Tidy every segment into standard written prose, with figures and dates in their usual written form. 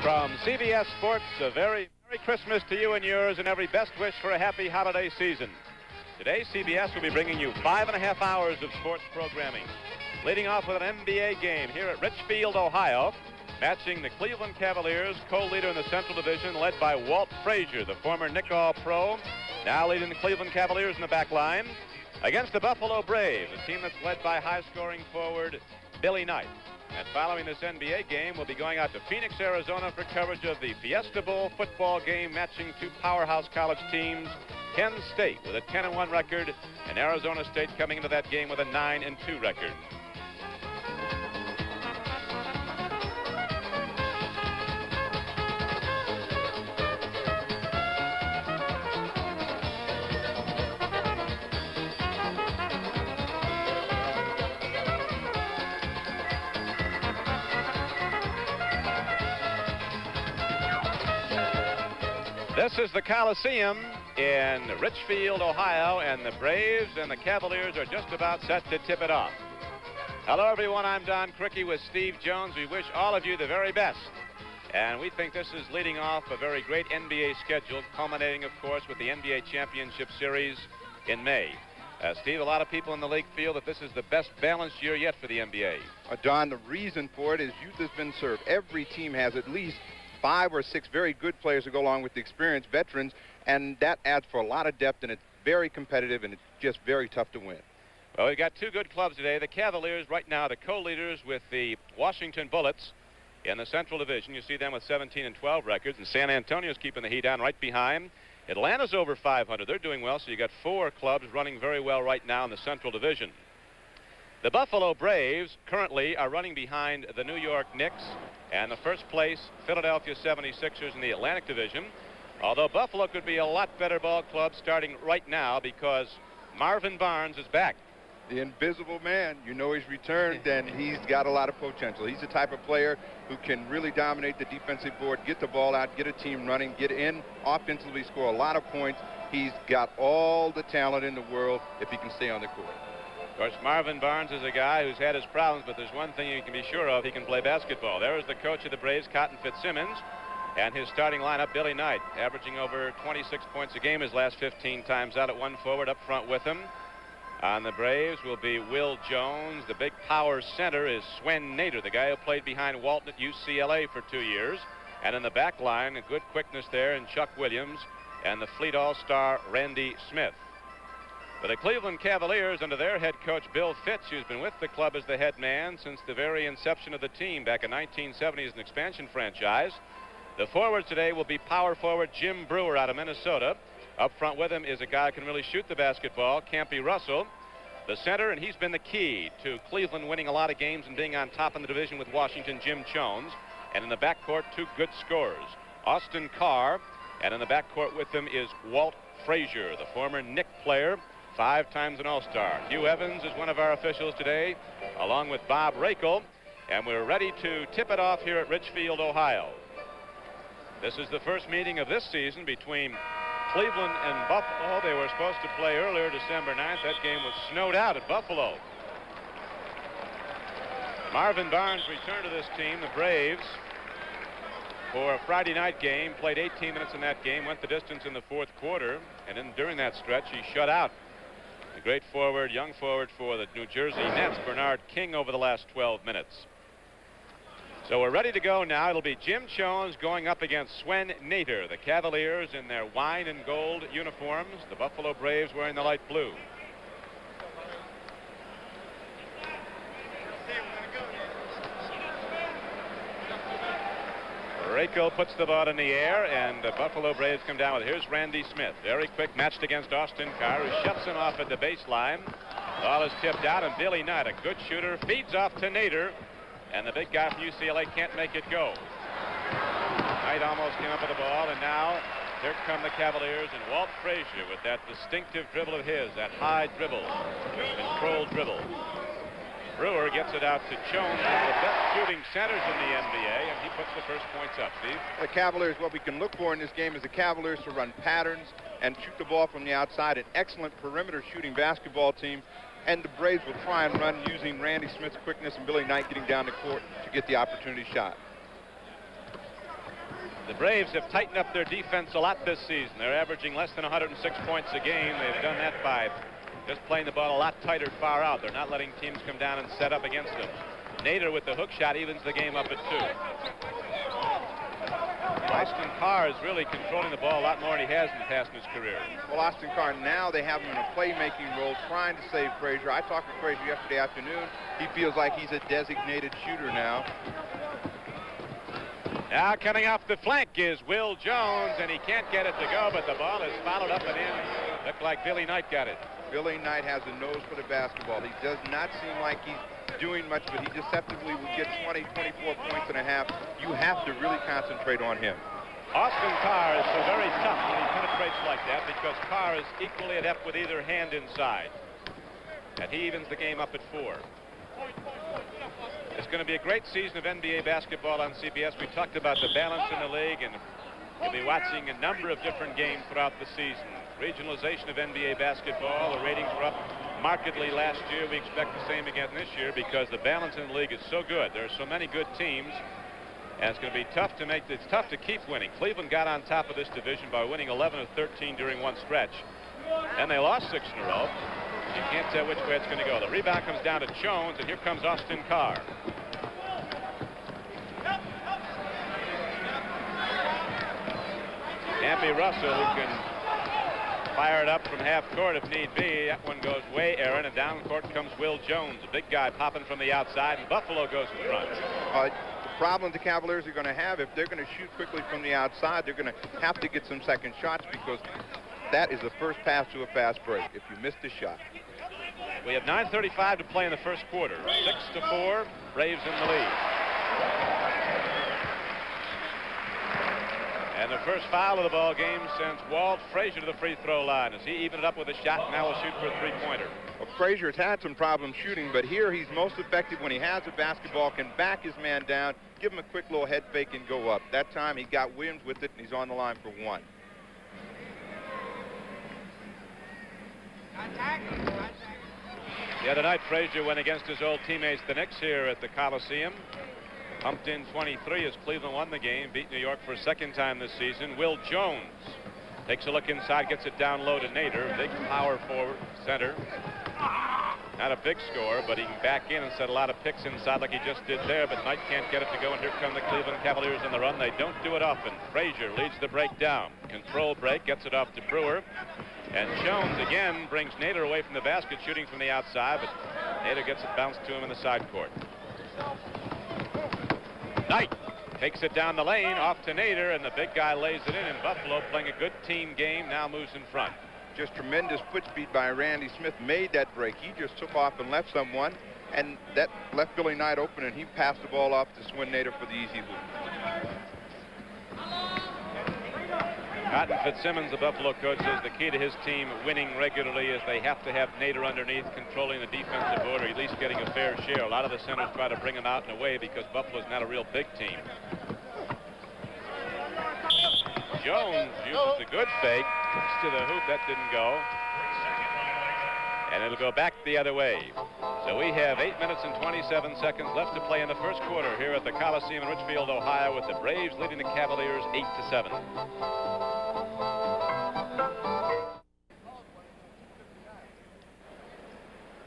From CBS Sports, a very Merry Christmas to you and yours, and every best wish for a happy holiday season. Today, CBS will be bringing you 5.5 hours of sports programming. Leading off with an NBA game here at Richfield, Ohio, matching the Cleveland Cavaliers, co-leader in the Central Division, led by Walt Frazier, the former Knick All-Pro, now leading the Cleveland Cavaliers in the back line, against the Buffalo Braves, a team that's led by high-scoring forward Billy Knight. And following this NBA game, we'll be going out to Phoenix, Arizona for coverage of the Fiesta Bowl football game matching two powerhouse college teams, Penn State with a 10-1 record, and Arizona State coming into that game with a 9-2 record. This is the Coliseum in Richfield, Ohio, and the Braves and the Cavaliers are just about set to tip it off. Hello, everyone. I'm Don Cricky with Steve Jones. We wish all of you the very best. And we think this is leading off a very great NBA schedule, culminating, of course, with the NBA Championship Series in May. Steve, a lot of people in the league feel that this is the best balanced year yet for the NBA. Don, the reason for it is youth has been served. Every team has at least 5 or 6 very good players to go along with the experienced veterans, and that adds for a lot of depth, and it's very competitive, and it's just very tough to win. Well, we've got two good clubs today. The Cavaliers right now, the co-leaders with the Washington Bullets in the Central Division. You see them with 17-12 records, and San Antonio's keeping the heat on right behind. Atlanta's over 500. They're doing well, so you got 4 clubs running very well right now in the Central Division. The Buffalo Braves currently are running behind the New York Knicks and the first place Philadelphia 76ers in the Atlantic Division. Although Buffalo could be a lot better ball club starting right now because Marvin Barnes is back. The invisible man, you know, he's returned, and he's got a lot of potential. He's the type of player who can really dominate the defensive board, get the ball out, get a team running, get in offensively, score a lot of points. He's got all the talent in the world if he can stay on the court. Of course, Marvin Barnes is a guy who's had his problems, but there's one thing you can be sure of: he can play basketball. There is the coach of the Braves, Cotton Fitzsimmons, and his starting lineup, Billy Knight, averaging over 26 points a game his last 15 times out at one forward. Up front with him on the Braves will be Will Jones. The big power center is Swen Nader, the guy who played behind Walton at UCLA for 2 years. And in the back line, a good quickness there in Chuck Williams and the Fleet All-Star Randy Smith. For the Cleveland Cavaliers, under their head coach Bill Fitch, who's been with the club as the head man since the very inception of the team back in 1970 as an expansion franchise. The forwards today will be power forward Jim Brewer out of Minnesota. Up front with him is a guy who can really shoot the basketball, Campy Russell. The center, and he's been the key to Cleveland winning a lot of games and being on top in the division with Washington, Jim Jones. And in the backcourt, 2 good scorers, Austin Carr, and in the backcourt with him is Walt Frazier, the former Knick player, 5 times an All-Star. Hugh Evans is one of our officials today, along with Bob Rakel, and we're ready to tip it off here at Richfield, Ohio. This is the first meeting of this season between Cleveland and Buffalo. They were supposed to play earlier, December 9th. That game was snowed out at Buffalo. Marvin Barnes returned to this team, the Braves, for a Friday night game, played 18 minutes in that game, went the distance in the 4th quarter, and then during that stretch, he shut out the great forward, young forward for the New Jersey Nets, Bernard King, over the last 12 minutes. So we're ready to go now. It'll be Jim Jones going up against Swen Nader, the Cavaliers in their wine and gold uniforms, the Buffalo Braves wearing the light blue. Rakel puts the ball in the air, and the Buffalo Braves come down with it. Here's Randy Smith, very quick, matched against Austin Carr, who shuts him off at the baseline. Ball is tipped out, and Billy Knight, a good shooter, feeds off to Nader, and the big guy from UCLA can't make it go. Knight almost came up with the ball, and now here come the Cavaliers, and Walt Frazier with that distinctive dribble of his, that high dribble, controlled dribble. Brewer gets it out to Jones, one of the best shooting centers in the NBA, and he puts the first points up. Steve? The Cavaliers, what we can look for in this game is the Cavaliers to run patterns and shoot the ball from the outside. An excellent perimeter shooting basketball team. And the Braves will try and run using Randy Smith's quickness and Billy Knight getting down the court to get the opportunity shot. The Braves have tightened up their defense a lot this season. They're averaging less than 106 points a game. They've done that by just playing the ball a lot tighter far out. They're not letting teams come down and set up against them. Nader with the hook shot evens the game up at 2. Austin Carr is really controlling the ball a lot more than he has in the past in his career. Well, Austin Carr, now they have him in a playmaking role trying to save Frazier. I talked to Frazier yesterday afternoon. He feels like he's a designated shooter now. Now coming off the flank is Will Jones, and he can't get it to go, but the ball is followed up and in. Looked like Billy Knight got it. Billy Knight has a nose for the basketball. He does not seem like he's doing much, but he deceptively will get 20, 24 points and a half. You have to really concentrate on him. Austin Carr is so very tough when he penetrates like that because Carr is equally adept with either hand inside. And he evens the game up at 4. It's going to be a great season of NBA basketball on CBS. We talked about the balance in the league, and you'll be watching a number of different games throughout the season. Regionalization of NBA basketball. The ratings were up markedly last year. We expect the same again this year because the balance in the league is so good. There are so many good teams, and it's going to be tough to make. It's tough to keep winning. Cleveland got on top of this division by winning 11 of 13 during one stretch, and they lost 6 in a row. You can't tell which way it's going to go. The rebound comes down to Jones, and here comes Austin Carr. Campy Russell, who can fire it up from half court if need be. That one goes way Aaron, and down court comes Will Jones, a big guy popping from the outside, and Buffalo goes in front. The problem the Cavaliers are going to have, if they're going to shoot quickly from the outside, they're going to have to get some second shots because that is the first pass to a fast break if you miss the shot. We have 9:35 to play in the first quarter. 6-4, Braves in the lead. And the first foul of the ball game sends Walt Frazier to the free throw line as he evened it up with a shot and now will shoot for a three-pointer. Well, Frazier's had some problems shooting, but here he's most effective when he has the basketball, can back his man down, give him a quick little head fake and go up. That time he got Williams with it, and he's on the line for 1. The other night, Frazier went against his old teammates, the Knicks, here at the Coliseum. Pumped in 23 as Cleveland won the game, beat New York for a second time this season. Will Jones takes a look inside, gets it down low to Nader, big power forward center. Not a big score, but he can back in and set a lot of picks inside like he just did there, but Knight can't get it to go, and here come the Cleveland Cavaliers on the run. They don't do it often. Frazier leads the break down. Control break, gets it off to Brewer. And Jones again brings Nader away from the basket, shooting from the outside, but Nader gets it bounced to him in the side court. Knight takes it down the lane, off to Nader, and the big guy lays it in, and Buffalo, playing a good team game, now moves in front. Just tremendous foot speed by Randy Smith made that break. He just took off and left someone, and that left Billy Knight open, and he passed the ball off to Swin Nader for the easy hoop. Cotton Fitzsimmons, the Buffalo coach, says the key to his team winning regularly is they have to have Nader underneath, controlling the defensive order, at least getting a fair share. A lot of the centers try to bring him out and away because Buffalo's not a real big team. Jones uses a good fake to the hoop. That didn't go. And it'll go back the other way. So we have 8 minutes and 27 seconds left to play in the first quarter here at the Coliseum in Richfield, Ohio, with the Braves leading the Cavaliers 8-7.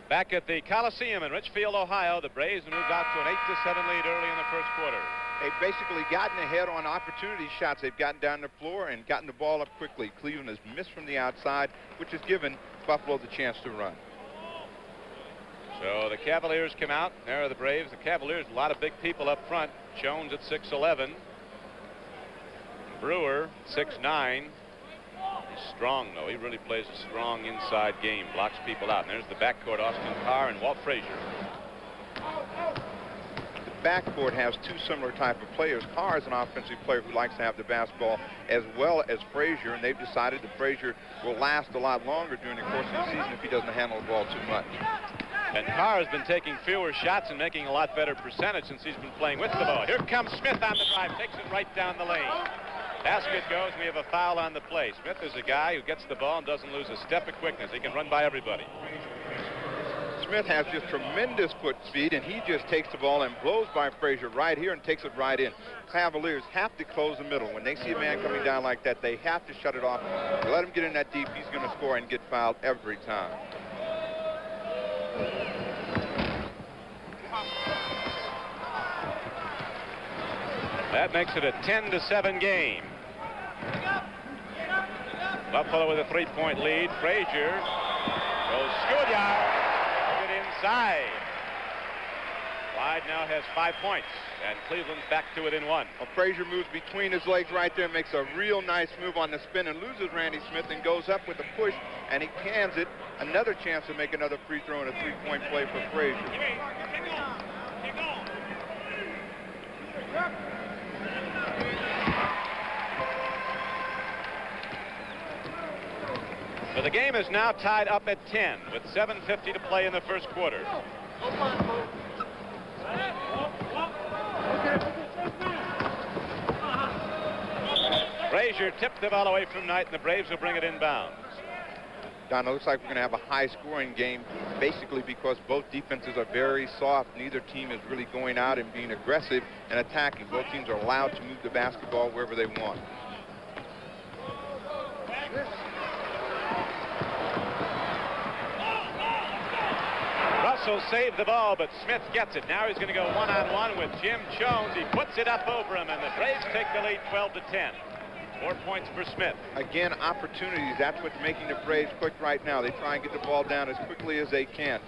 Back at the Coliseum in Richfield, Ohio, the Braves moved out to an 8-7 lead early in the first quarter. They've basically gotten ahead on opportunity shots. They've gotten down the floor and gotten the ball up quickly. Cleveland has missed from the outside, which has given Buffalo the chance to run. So the Cavaliers come out. There are the Braves. The Cavaliers, a lot of big people up front. Jones at 6'11". Brewer, 6'9". He's strong, though. He really plays a strong inside game, blocks people out. And there's the backcourt, Austin Carr and Walt Frazier. The backcourt has two similar type of players. Carr is an offensive player who likes to have the basketball as well as Frazier, and they've decided that Frazier will last a lot longer during the course of the season if he doesn't handle the ball too much. And Carr has been taking fewer shots and making a lot better percentage since he's been playing with the ball. Here comes Smith on the drive, takes it right down the lane. Basket goes, we have a foul on the play. Smith is a guy who gets the ball and doesn't lose a step of quickness. He can run by everybody. Smith has just tremendous foot speed, and he just takes the ball and blows by Frazier right here and takes it right in. Cavaliers have to close the middle. When they see a man coming down like that, they have to shut it off. If you let him get in that deep, he's going to score and get fouled every time. That makes it a 10-7 game. Buffalo with a 3-point lead. Frazier goes schoolyard. Put it inside. Clyde now has 5 points, and Cleveland's back to within 1. Well, Frazier moves between his legs right there, makes a real nice move on the spin and loses Randy Smith and goes up with a push, and he cans it. Another chance to make another free throw and a 3-point play for Frazier. But the game is now tied up at 10 with 7:50 to play in the first quarter. Frazier tipped the ball away from Knight, and the Braves will bring it inbounds. Don, it looks like we're going to have a high-scoring game, basically because both defenses are very soft. Neither team is really going out and being aggressive and attacking. Both teams are allowed to move the basketball wherever they want. Russell saved the ball, but Smith gets it. Now he's going to go one-on-one with Jim Jones. He puts it up over him, and the Braves take the lead 12-10. 4 points for Smith. Again, opportunities. That's what's making the Braves quick right now. They try and get the ball down as quickly as they can.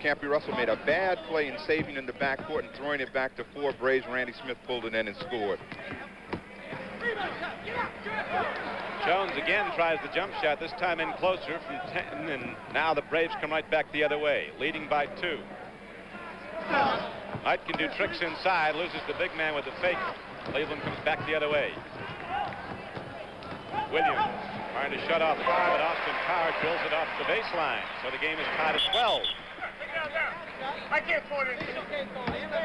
Campy Russell made a bad play in saving in the backcourt and throwing it back to 4 Braves. Randy Smith pulled it in and scored. Jones again tries the jump shot, this time in closer from 10, and now the Braves come right back the other way, leading by 2. Knight can do tricks inside, loses the big man with the fake. Cleveland comes back the other way. Williams trying to shut off Carr, but Austin Carr drills it off the baseline, so the game is tied at 12.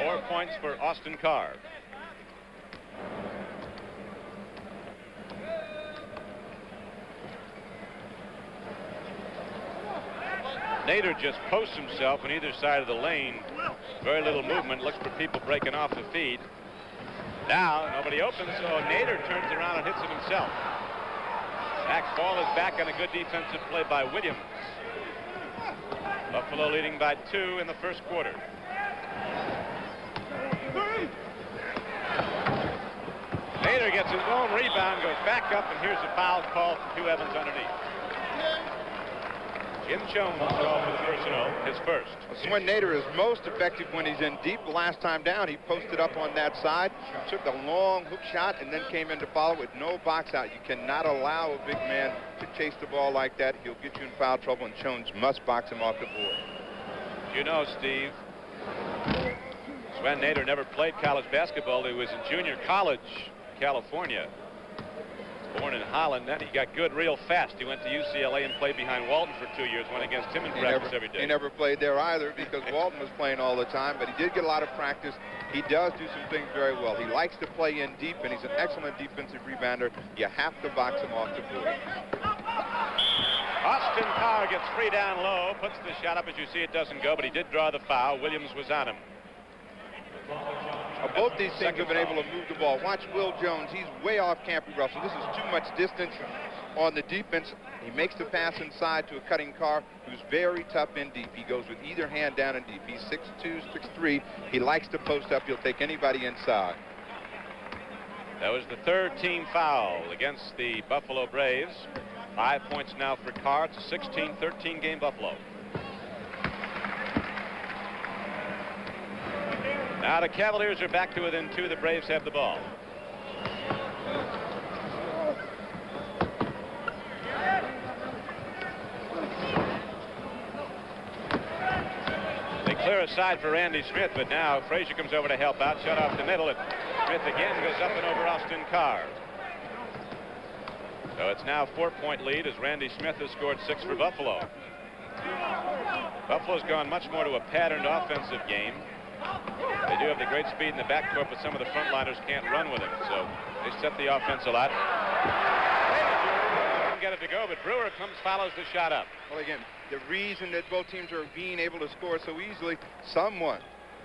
4 points for Austin Carr. Nader just posts himself on either side of the lane. Very little movement. Looks for people breaking off the feed. Now nobody opens, so Nader turns around and hits it himself. Max ball is back on a good defensive play by Williams. Buffalo leading by 2 in the first quarter. Nader gets his own rebound, goes back up, and here's a foul call from Hugh Evans underneath. Jim Jones called for the personal, his first. Swin Nader is most effective when he's in deep. The last time down, he posted up on that side, took the long hook shot, and then came in to follow with no box out. You cannot allow a big man to chase the ball like that. He'll get you in foul trouble, and Jones must box him off the board. You know, Steve, Sven Nader never played college basketball. He was in junior college, California. Born in Holland, then he got good real fast. He went to UCLA and played behind Walton for 2 years, went against him in practice every day. He never played there either because Walton was playing all the time, but he did get a lot of practice. He does do some things very well. He likes to play in deep, and he's an excellent defensive rebounder. You have to box him off the board. Austin Carr gets free down low, puts the shot up. As you see, it doesn't go, but he did draw the foul. Williams was on him. Both these teams have been able to move the ball. Watch Will Jones. He's way off Campy Russell. This is too much distance on the defense. He makes the pass inside to a cutting Carr, who's very tough in deep. He goes with either hand down in deep. He's 6'2", 6'3". He likes to post up. He'll take anybody inside. That was the 3rd team foul against the Buffalo Braves. 5 points now for Carr. It's a 16-13 game Buffalo. Now the Cavaliers are back to within 2. The Braves have the ball. They clear aside for Randy Smith, but now Frazier comes over to help out. Shut off the middle, and Smith again goes up and over Austin Carr. So it's now a 4-point lead as Randy Smith has scored 6 for Buffalo. Buffalo's gone much more to a patterned offensive game. They do have the great speed in the backcourt, but some of the frontliners can't run with it, so they set the offense a lot. They didn't get it to go, but Brewer follows the shot up. Well, again, the reason that both teams are being able to score so easily, someone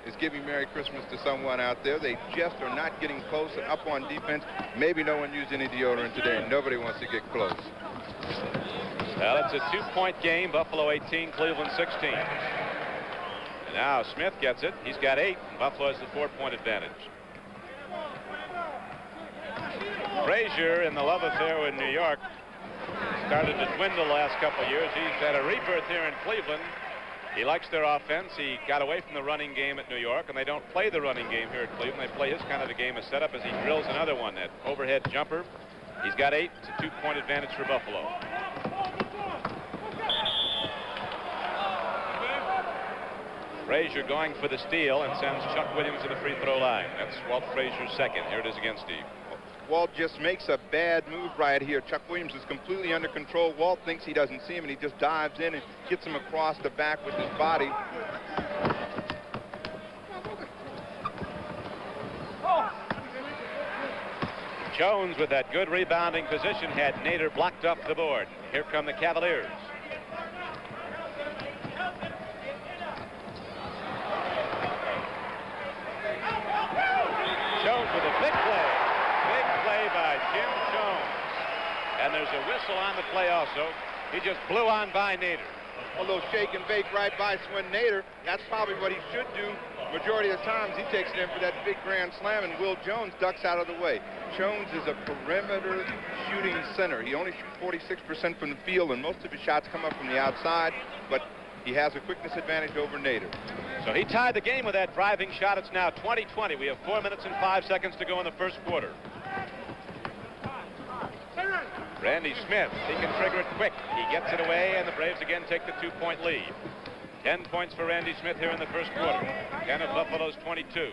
is giving Merry Christmas to someone out there. They just are not getting close and up on defense. Maybe no one used any deodorant today, and nobody wants to get close. Well, it's a 2-point game. Buffalo 18, Cleveland 16. And now Smith gets it. He's got 8. And Buffalo has the 4-point advantage. Frazier, in the love affair with New York, started to dwindle the last couple of years. He's had a rebirth here in Cleveland. He likes their offense. He got away from the running game at New York, and they don't play the running game here at Cleveland. They play his kind of a game of setup as he drills another one, that overhead jumper. He's got 8. It's a 2-point advantage for Buffalo. Frazier going for the steal and sends Chuck Williams to the free throw line. That's Walt Frazier's second. Here it is again, Steve. Walt just makes a bad move right here. Chuck Williams is completely under control. Walt thinks he doesn't see him, and he just dives in and gets him across the back with his body. Jones, with that good rebounding position, had Nader blocked off the board. Here come the Cavaliers. Jones with a big play. Big play by Jim Jones. And there's a whistle on the play also. He just blew on by Nader. A little shake and bake right by Swin Nader. That's probably what he should do. Majority of the times he takes it in for that big grand slam, and Will Jones ducks out of the way. Jones is a perimeter shooting center. He only shoots 46% from the field, and most of his shots come up from the outside, but he has a quickness advantage over Nader. So he tied the game with that driving shot. It's now 20-20. We have 4 minutes and 5 seconds to go in the first quarter. Randy Smith, he can trigger it quick. He gets it away, and the Braves again take the 2-point lead. 10 points for Randy Smith here in the first quarter. 10 of Buffalo's 22.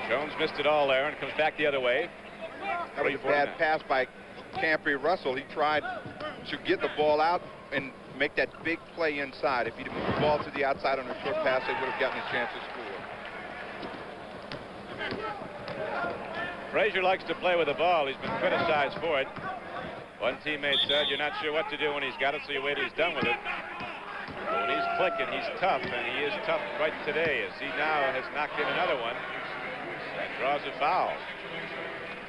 Jones missed it all there and comes back the other way. That was a bad pass by Campy Russell. He tried to get the ball out and make that big play inside. If he'd moved the ball to the outside on a short pass, they would have gotten a chance to score. Frazier likes to play with the ball. He's been criticized for it. One teammate said, you're not sure what to do when he's got it, so you wait till he's done with it. But when he's clicking, he's tough, and he is tough right today, as he now has knocked in another one and draws a foul.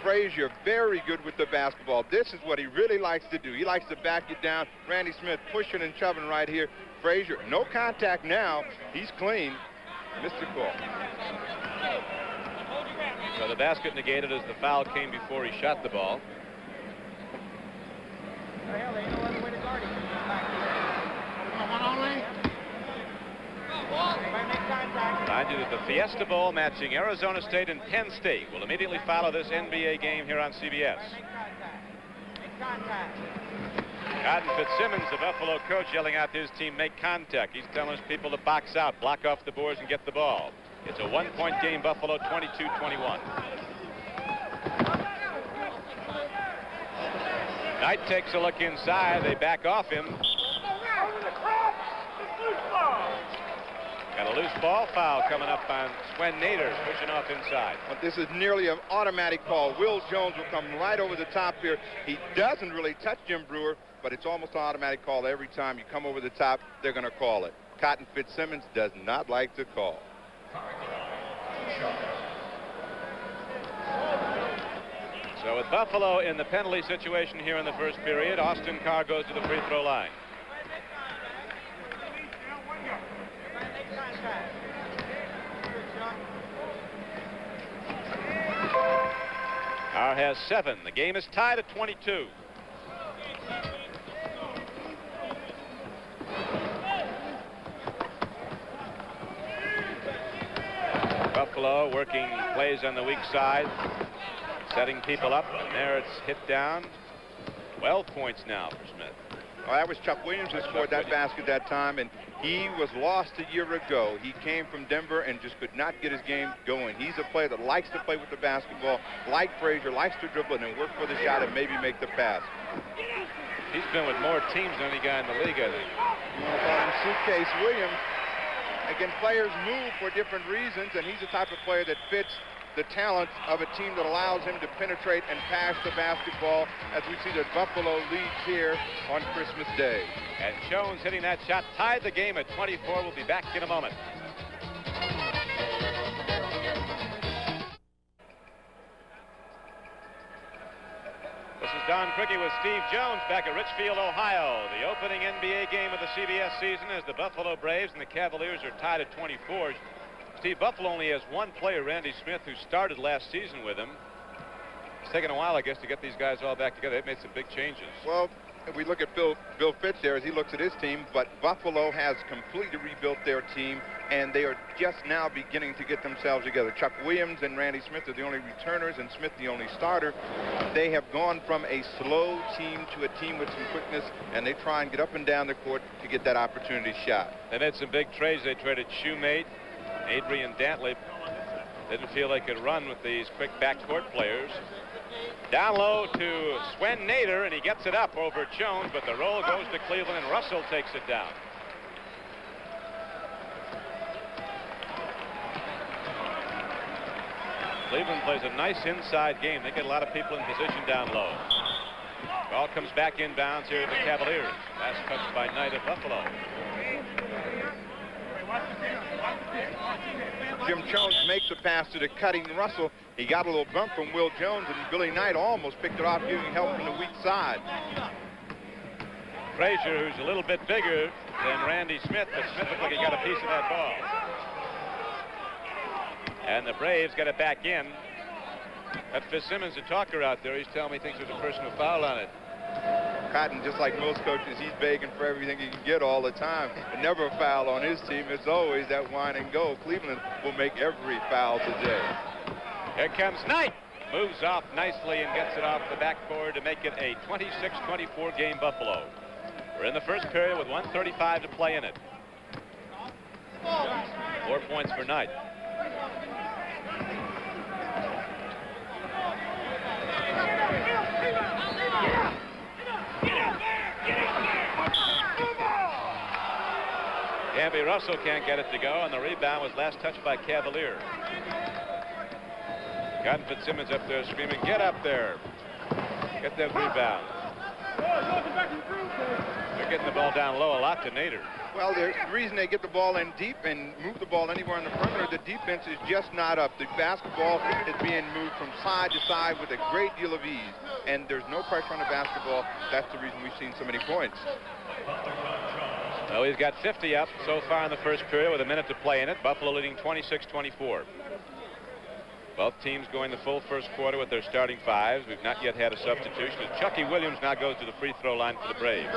Frazier very good with the basketball. This is what he really likes to do. He likes to back you down. Randy Smith pushing and shoving right here. Frazier, no contact now. He's clean. Missed the call. So the basket negated as the foul came before he shot the ball. Remind you that the Fiesta Bowl matching Arizona State and Penn State will immediately follow this NBA game here on CBS. Cotton Fitzsimmons, the Buffalo coach, yelling out to his team, make contact. He's telling his people to box out, block off the boards, and get the ball. It's a 1-point game, Buffalo 22-21. Knight takes a look inside. They back off him. Got a loose ball foul coming up on Swen Nader, pushing off inside. But this is nearly an automatic call. Will Jones will come right over the top here. He doesn't really touch Jim Brewer, but it's almost an automatic call. Every time you come over the top, they're going to call it. Cotton Fitzsimmons does not like to call. So with Buffalo in the penalty situation here in the first period, Austin Carr goes to the free throw line. Carr has 7. The game is tied at 22. Buffalo working plays on the weak side, setting people up, and there it's hit down. 12 points now for Smith. Well, that was Chuck Williams who scored that basket that time, and he was lost a year ago. He came from Denver and just could not get his game going. He's a player that likes to play with the basketball, like Frazier, likes to dribble and work for the shot and maybe make the pass. He's been with more teams than any guy in the league, I think. You want to call him Suitcase Williams. Again, players move for different reasons, and he's the type of player that fits the talent of a team that allows him to penetrate and pass the basketball as we see the Buffalo leads here on Christmas Day. And Jones hitting that shot tied the game at 24. We'll be back in a moment. This is Don Criqui with Steve Jones back at Richfield, Ohio. The opening NBA game of the CBS season as the Buffalo Braves and the Cavaliers are tied at 24. Steve, Buffalo only has one player, Randy Smith, who started last season with him. It's taken a while, I guess, to get these guys all back together. They've made some big changes. Well, if we look at Bill Fitz there as he looks at his team, but Buffalo has completely rebuilt their team, and they are just now beginning to get themselves together. Chuck Williams and Randy Smith are the only returners, and Smith the only starter. They have gone from a slow team to a team with some quickness, and they try and get up and down the court to get that opportunity shot. They made some big trades. They traded Shoemate, Adrian Dantley. Didn't feel they could run with these quick backcourt players. Down low to Swen Nader, and he gets it up over Jones, but the roll goes to Cleveland, and Russell takes it down. Cleveland plays a nice inside game. They get a lot of people in position down low. Ball comes back inbounds here to the Cavaliers. Last touch by Knight at Buffalo. Jim Jones makes a pass to the cutting Russell. He got a little bump from Will Jones, and Billy Knight almost picked it off, giving help from the weak side. Frazier, who's a little bit bigger than Randy Smith, but Smith looked like he got a piece of that ball. And the Braves got it back in. That Fitzsimmons, the talker out there, he's telling me he thinks there's a personal foul on it. Cotton, just like most coaches, he's begging for everything he can get all the time. And never a foul on his team. It's always that wine and go. Cleveland will make every foul today. Here comes Knight. Moves off nicely and gets it off the backboard to make it a 26-24 game Buffalo. We're in the first period with 1:35 to play in it. 4 points for Knight. Campy Russell can't get it to go, and the rebound was last touched by Cavalier. Cotton Fitzsimmons up there screaming, "Get up there! Get that rebound." They're getting the ball down low a lot to Nader. Well, the reason they get the ball in deep and move the ball anywhere on the perimeter, the defense is just not up. The basketball is being moved from side to side with a great deal of ease, and there's no pressure on the basketball. That's the reason we've seen so many points. Well, he's got 50 up so far in the first period with a minute to play in it. Buffalo leading 26-24. Both teams going the full first quarter with their starting fives. We've not yet had a substitution. Chucky Williams now goes to the free throw line for the Braves.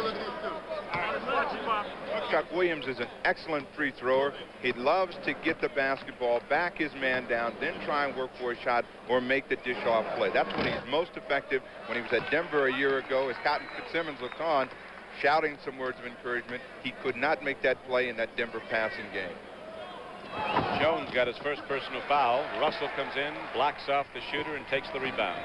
Chuck Williams is an excellent free thrower. He loves to get the basketball, back his man down, then try and work for a shot or make the dish-off play. That's when he's most effective. When he was at Denver a year ago, as Cotton Fitzsimmons looked on, shouting some words of encouragement, he could not make that play in that Denver passing game. Jones got his first personal foul. Russell comes in, blocks off the shooter, and takes the rebound.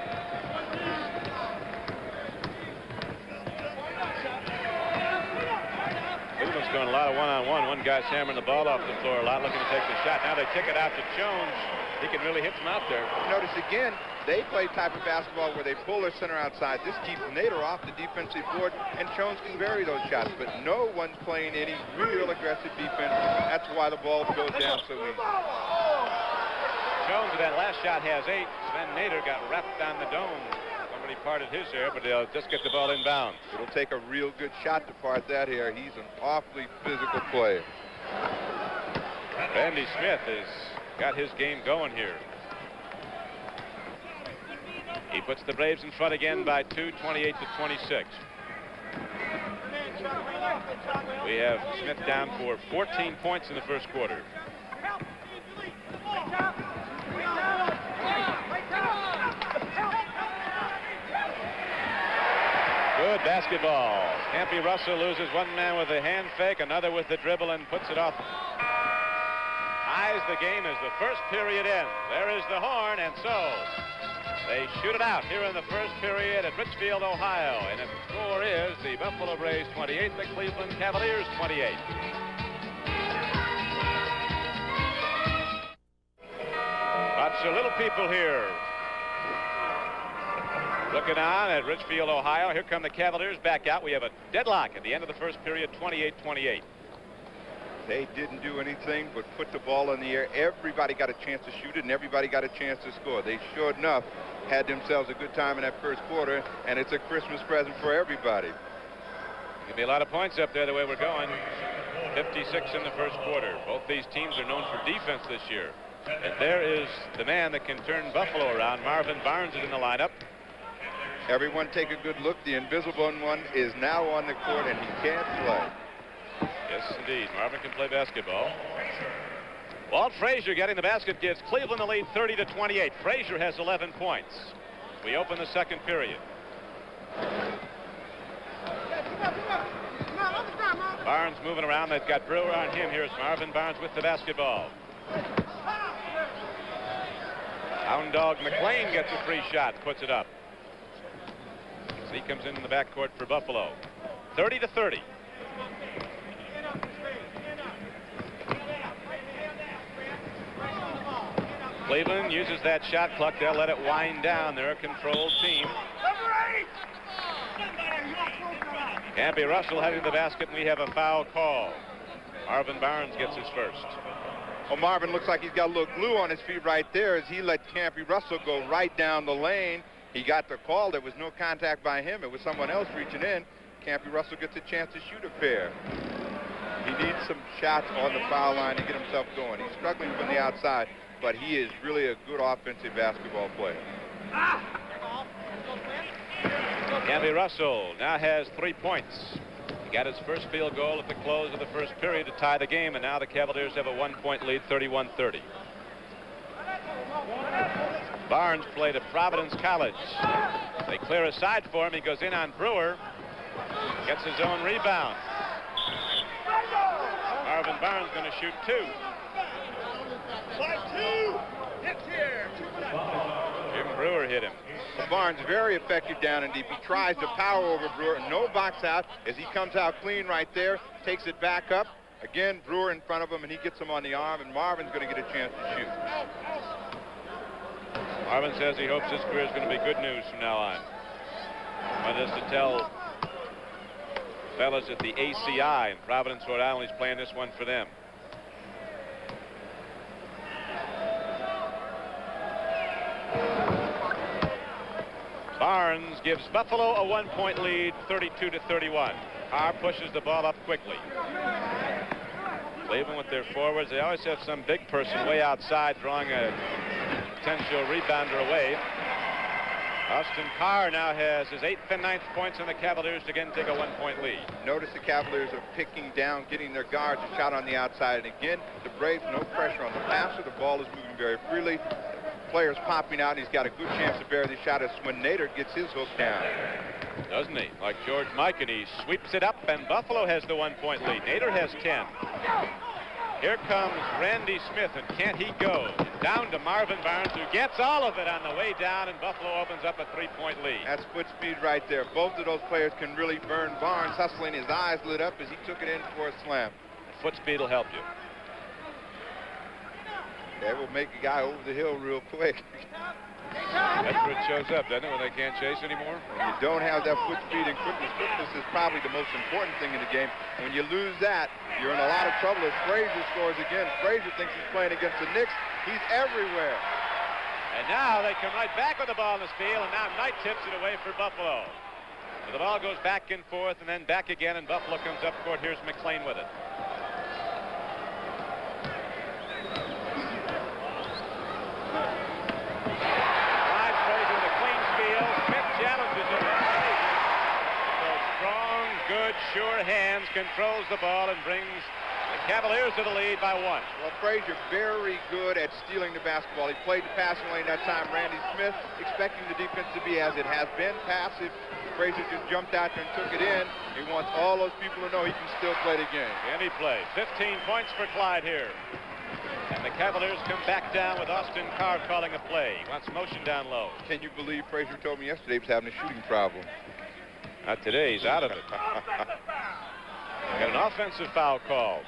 Cleveland's going a lot of one-on-one. One guy's hammering the ball off the floor a lot, looking to take the shot. Now they kick it out to Jones. He can really hit from out there. Notice again, they play type of basketball where they pull their center outside. This keeps Nader off the defensive board, and Jones can vary those shots. But no one's playing any real aggressive defense. That's why the ball goes down so easy. Jones with that last shot has 8. Sven Nader got wrapped on the dome. Somebody parted his hair, but they'll just get the ball inbound. It'll take a real good shot to part that hair. He's an awfully physical player. Randy Smith has got his game going here. He puts the Braves in front again by 2, 28-26. We have Smith down for 14 points in the first quarter. Good basketball. Campy Russell loses one man with a hand fake, another with the dribble, and puts it off. Ties the game as the first period ends. There is the horn, and so they shoot it out here in the first period at Richfield, Ohio. And the score is the Buffalo Braves 28, the Cleveland Cavaliers 28. Watch a little people here. Looking on at Richfield, Ohio. Here come the Cavaliers back out. We have a deadlock at the end of the first period, 28-28. They didn't do anything but put the ball in the air. Everybody got a chance to shoot it, and everybody got a chance to score. They sure enough had themselves a good time in that first quarter, and it's a Christmas present for everybody. Could be a lot of points up there the way we're going. 56 in the first quarter. Both these teams are known for defense this year. And there is the man that can turn Buffalo around. Marvin Barnes is in the lineup. Everyone take a good look. The invisible one is now on the court, and he can't play. Yes, indeed. Marvin can play basketball. Walt Frazier getting the basket gives Cleveland the lead 30-28. Frazier has 11 points. We open the second period. Barnes moving around. They've got Brewer on him. Here's Marvin Barnes with the basketball. Hound Dog McLean gets a free shot, puts it up. He comes in the backcourt for Buffalo. 30-30. Cleveland uses that shot clock. They'll let it wind down. They're a controlled team. Campy Russell heading to the basket, and we have a foul call. Marvin Barnes gets his first. Well, Marvin looks like he's got a little glue on his feet right there as he let Campy Russell go right down the lane. He got the call. There was no contact by him. It was someone else reaching in. Campy Russell gets a chance to shoot a pair. He needs some shots on the foul line to get himself going. He's struggling from the outside, but he is really a good offensive basketball player. Campy Russell now has 3 points. He got his first field goal at the close of the first period to tie the game, and now the Cavaliers have a 1-point lead, 31-30. Barnes played at Providence College. They clear a side for him. He goes in on Brewer. Gets his own rebound. Marvin Barnes going to shoot 2. Jim Brewer hit him. Barnes very effective down and deep. He tries to power over Brewer. No box out as he comes out clean right there. Takes it back up. Again, Brewer in front of him, and he gets him on the arm, and Marvin's going to get a chance to shoot. Marvin says he hopes his career is going to be good news from now on. Wanted us to tell fellas at the ACI in Providence, Rhode Island, he's playing this one for them. Barnes gives Buffalo a 1-point lead, 32-31. Carr pushes the ball up quickly. Cleveland with their forwards, they always have some big person way outside drawing a potential rebounder away. Austin Carr now has his 8th and 9th points, and the Cavaliers again take a 1-point lead. Notice the Cavaliers are picking down, getting their guards a shot on the outside. And again, the Braves, no pressure on the passer. The ball is moving very freely. Players popping out, and he's got a good chance to bury the shot as when Nader gets his hook down. Doesn't he? Like George Mike, and he sweeps it up, and Buffalo has the 1-point lead. Nader has 10. Here comes Randy Smith, and can't he go? Down to Marvin Barnes, who gets all of it on the way down, and Buffalo opens up a 3-point lead. That's foot speed right there. Both of those players can really burn. Barnes hustling, his eyes lit up as he took it in for a slam. Foot speed will help you. That will make a guy over the hill real quick. That's where it shows up, doesn't it, when they can't chase anymore? When you don't have that foot speed and quickness. Quickness is probably the most important thing in the game. When you lose that, you're in a lot of trouble as Frazier scores again. Frazier thinks he's playing against the Knicks. He's everywhere. And now they come right back with the ball in the steal, and now Knight tips it away for Buffalo. So the ball goes back and forth and then back again, and Buffalo comes up court. Here's McLean with it. Good, sure hands, controls the ball, and brings the Cavaliers to the lead by 1. Well, Frazier very good at stealing the basketball. He played the passing lane that time. Randy Smith expecting the defense to be as it has been, passive. Frazier just jumped out there and took it in. He wants all those people to know he can still play the game. And he plays. 15 points for Clyde here. And the Cavaliers come back down with Austin Carr calling a play. He wants motion down low. Can you believe Frazier told me yesterday he was having a shooting problem? Not today, he's out of it. Got an offensive foul called.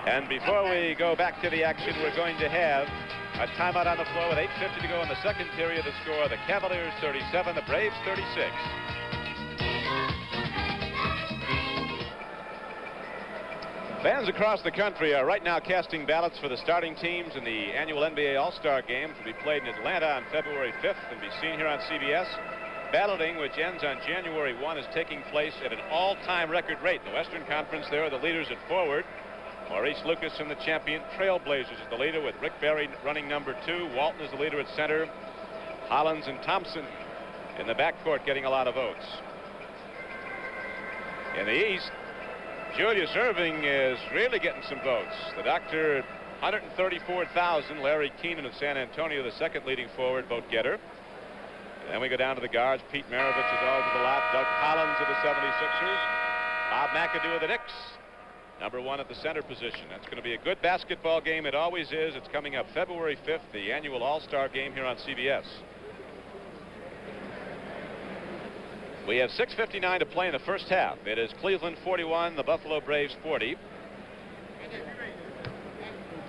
And before we go back to the action, we're going to have a timeout on the floor with 8:50 to go in the second period. The score, the Cavaliers 37, the Braves 36. Fans across the country are right now casting ballots for the starting teams in the annual NBA All-Star Game to be played in Atlanta on February 5th and be seen here on CBS. Balloting, which ends on January 1, is taking place at an all-time record rate. The Western Conference, there are the leaders at forward. Maurice Lucas and the champion Trailblazers is the leader, with Rick Barry running number 2. Walton is the leader at center. Hollins and Thompson in the backcourt getting a lot of votes. In the East, Julius Erving is really getting some votes. The doctor, 134,000. Larry Keenan of San Antonio, the second leading forward vote getter. And then we go down to the guards. Pete Maravich is always at the lot. Doug Collins of the 76ers. Bob McAdoo of the Knicks. Number 1 at the center position. That's going to be a good basketball game. It always is. It's coming up February 5th, the annual All-Star Game here on CBS. We have 6:59 to play in the first half. It is Cleveland 41, the Buffalo Braves 40.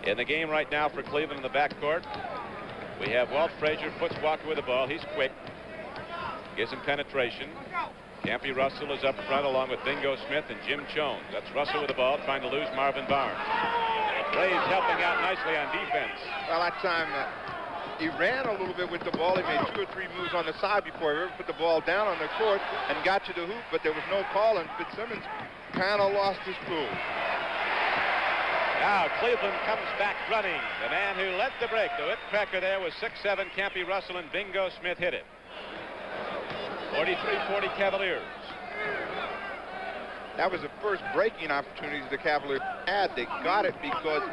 In the game right now for Cleveland in the backcourt, we have Walt Frazier, puts Walker with the ball. He's quick. Gives him penetration. Campy Russell is up front along with Bingo Smith and Jim Jones. That's Russell with the ball trying to lose Marvin Barnes. Braves helping out nicely on defense. Well, that time he ran a little bit with the ball. He made 2 or 3 moves on the side before he ever put the ball down on the court and got to the hoop, but there was no call, and Fitzsimmons kind of lost his cool. Now Cleveland comes back running. The man who led the break, the whipcracker there, was 6'7" Campy Russell, and Bingo Smith hit it. 43-40 Cavaliers. That was the first breaking opportunities the Cavaliers had. They got it because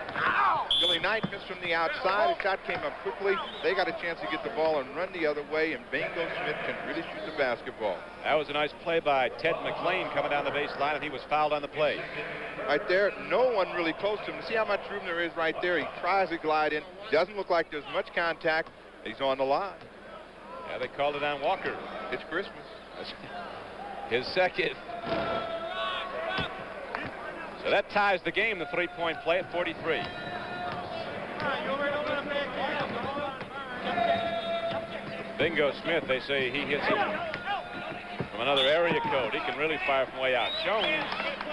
Billy Knight missed from the outside. The shot came up quickly. They got a chance to get the ball and run the other way, and Bingo Smith can really shoot the basketball. That was a nice play by Ted McLean coming down the baseline, and he was fouled on the play. Right there, no one really close to him. See how much room there is right there. He tries to glide in. Doesn't look like there's much contact. He's on the line. Yeah, they called it on Walker. It's Christmas. His second. So that ties the game, the three-point play at 43. Bingo Smith, they say he hits it from another area code. He can really fire from way out. Jones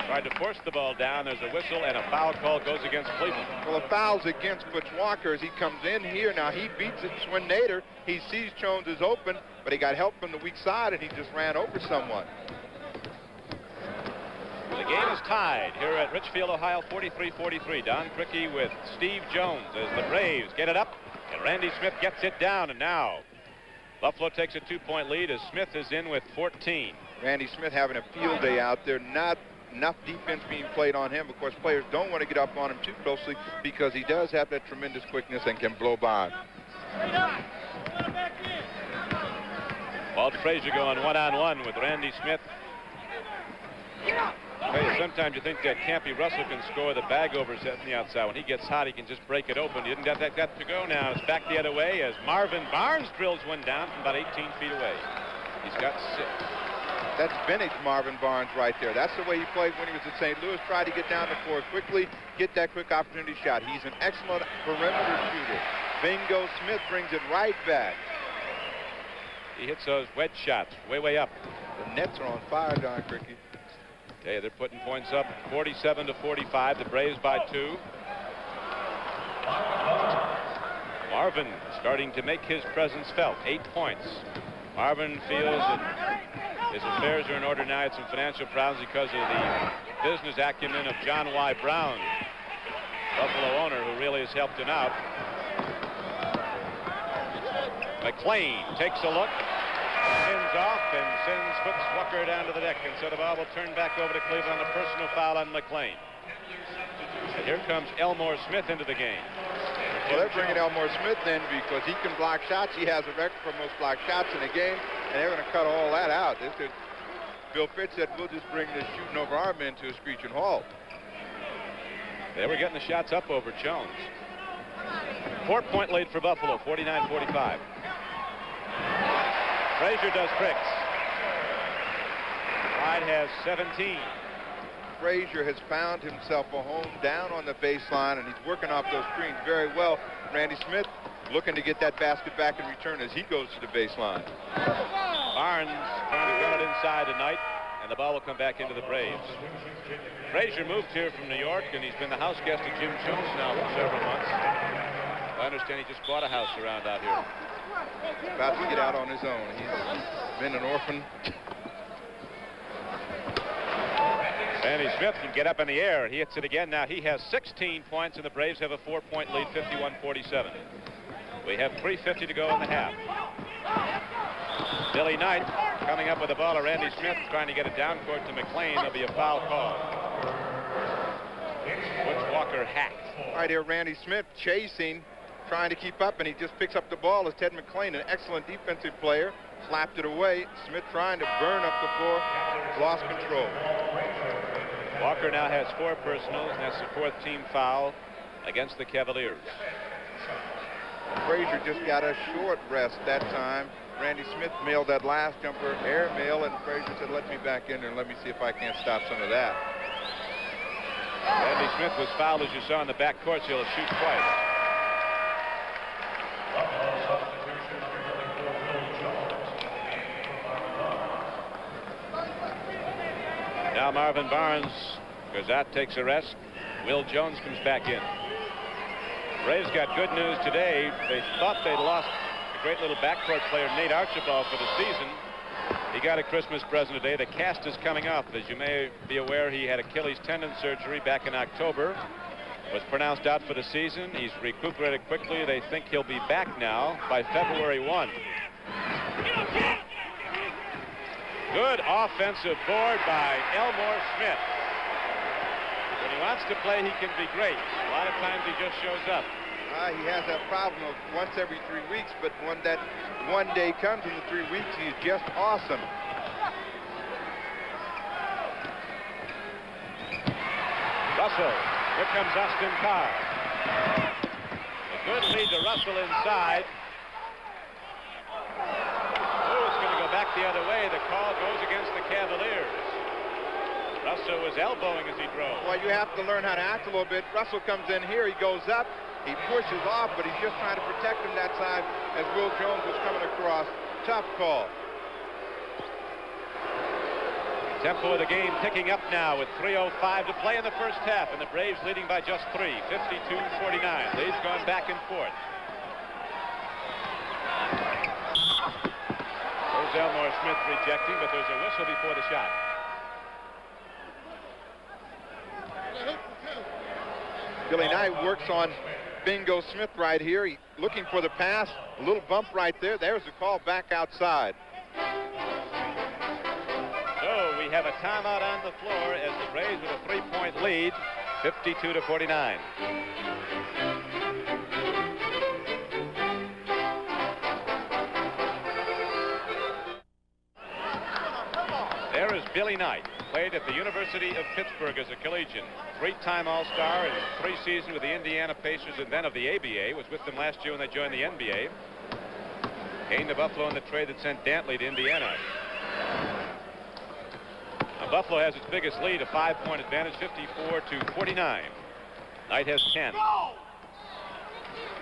tried to force the ball down. There's a whistle, and a foul call goes against Cleveland. Well, the foul's against Butch Walker as he comes in here. Now, he beats it. Swin Nader. He sees Jones is open, but he got help from the weak side, and he just ran over someone. The game is tied here at Richfield, Ohio, 43-43. Don Crickey with Steve Jones as the Braves get it up, and Randy Smith gets it down, and now Buffalo takes a 2-point lead as Smith is in with 14. Randy Smith having a field day out there. Not enough defense being played on him. Of course, players don't want to get up on him too closely because he does have that tremendous quickness and can blow by. Walt Frazier going one-on-one with Randy Smith. Hey, sometimes you think that Campy Russell can score the bag over his head on the outside. When he gets hot, he can just break it open. He didn't get that to go now. It's back the other way as Marvin Barnes drills one down from about 18 feet away. He's got 6. That's vintage Marvin Barnes right there. That's the way he played when he was at St. Louis. Tried to get down the floor quickly, get that quick opportunity shot. He's an excellent perimeter shooter. Bingo Smith brings it right back. He hits those wedge shots way up. The Nets are on fire, Don Crickey. Okay, they're putting points up 47-45. The Braves by 2. Marvin starting to make his presence felt. 8 points. Marvin feels that his affairs are in order now. He had some financial problems because of the business acumen of John Y. Brown, Buffalo owner, who really has helped him out. McLean takes a look, spins off, and sends Walker down to the deck, and so the ball will turn back over to Cleveland on a personal foul on McLean. And here comes Elmore Smith into the game. Well, they're bringing Elmore Smith in because he can block shots. He has a record for most blocked shots in the game, and they're going to cut all that out. Bill Fitz said, we'll just bring this shooting over our men to a screeching halt. They were getting the shots up over Jones. 4-point lead for Buffalo, 49-45. Frazier does tricks. Clyde has 17. Frazier has found himself a home down on the baseline, and he's working off those screens very well. Randy Smith looking to get that basket back in return as he goes to the baseline. Barnes trying to gun it inside tonight, and the ball will come back into the Braves. Frazier moved here from New York, and he's been the house guest of Jim Jones now for several months. I understand he just bought a house around out here. About to get out on his own. He's been an orphan. Randy Smith can get up in the air. He hits it again. Now he has 16 points, and the Braves have a 4-point lead, 51-47. We have 3:50 to go in the half. Billy Knight coming up with the ball to Randy Smith, trying to get it down court to McLean. There'll be a foul call. Butch Walker hacked. Right here, Randy Smith chasing, trying to keep up, and he just picks up the ball as Ted McLean, an excellent defensive player, slapped it away. Smith trying to burn up the floor, lost control. Walker now has 4 personals, and that's the 4th team foul against the Cavaliers. Frazier just got a short rest that time. Randy Smith mailed that last jumper, air mail, and Frazier said, let me back in there and let me see if I can't stop some of that. Randy Smith was fouled, as you saw in the back court, so he'll shoot twice. Now Marvin Barnes goes out, takes a rest. Will Jones comes back in. Braves got good news today. They thought they'd lost a great little backcourt player, Nate Archibald, for the season. He got a Christmas present today. The cast is coming off. As you may be aware, he had Achilles tendon surgery back in October. Was pronounced out for the season. He's recuperated quickly. They think he'll be back now by February 1. Good offensive board by Elmore Smith. When he wants to play, he can be great. A lot of times he just shows up. He has that problem of once every 3 weeks, but when that one day comes in the 3 weeks, he's just awesome. Russell. Here comes Austin Carr. A good lead to Russell inside. Oh, it's going to go back the other way. The call goes against the Cavaliers. Russell was elbowing as he drove. Well, you have to learn how to act a little bit. Russell comes in here. He goes up. He pushes off, but he's just trying to protect him that side as Will Jones was coming across. Tough call. Tempo of the game picking up now with 3:05 to play in the first half, and the Braves leading by just 3, 52-49. Leads going back and forth. There's Elmore Smith rejecting, but there's a whistle before the shot. Billy Knight works on Bingo Smith right here. He's looking for the pass. A little bump right there. There's the call back outside. So we have a timeout on the floor as the Braves with a 3-point lead, 52-49. There is Billy Knight, played at the University of Pittsburgh as a collegian. 3-time All-Star and 3 seasons with the Indiana Pacers and then of the ABA. Was with them last year when they joined the NBA. Came to Buffalo in the trade that sent Dantley to Indiana. Now, Buffalo has its biggest lead, a 5-point advantage, 54-49. Knight has 10.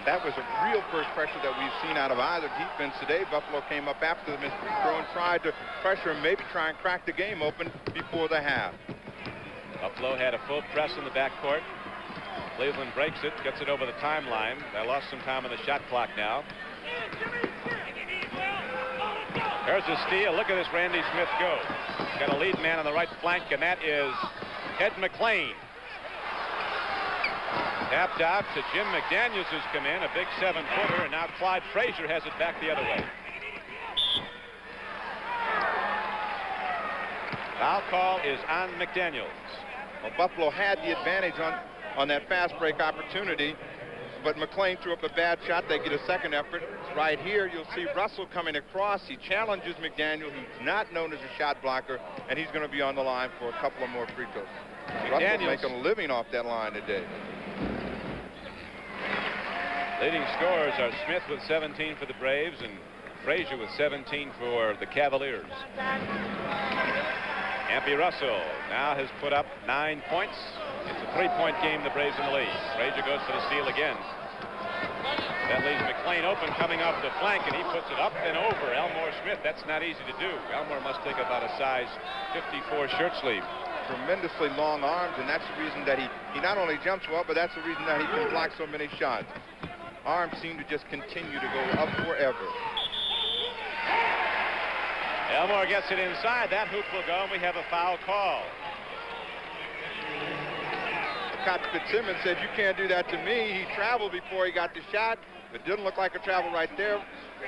That was a real first pressure that we've seen out of either defense today. Buffalo came up after the missed free throw and tried to pressure him, maybe try and crack the game open before the half. Buffalo had a full press in the backcourt. Cleveland breaks it, gets it over the timeline. They lost some time on the shot clock now. There's a steal. Look at this Randy Smith go. Got a lead man on the right flank, and that is Ed McLean. Tapped out to Jim McDaniels, who's come in, a big 7-footer, and now Clyde Frazier has it back the other way. Foul call is on McDaniels. Well, Buffalo had the advantage on that fast break opportunity, but McLean threw up a bad shot. They get a second effort. Right here, you'll see Russell coming across. He challenges McDaniel, who's not known as a shot blocker, and he's going to be on the line for a couple of more free throws. Russell making a living off that line today. Leading scorers are Smith with 17 for the Braves and Frazier with 17 for the Cavaliers. Campy Russell now has put up 9 points. It's a 3-point game. The Braves in the lead. Frazier goes for the steal again. That leaves McLean open coming off the flank, and he puts it up and over Elmore Smith. That's not easy to do. Elmore must take about a size 54 shirt sleeve. Tremendously long arms, and that's the reason that he not only jumps well, but that's the reason that he can block so many shots. Arms seem to just continue to go up forever. Elmore gets it inside. That hoop will go, and we have a foul call. Cotton Fitzsimmons said, "You can't do that to me." He traveled before he got the shot. It didn't look like a travel right there.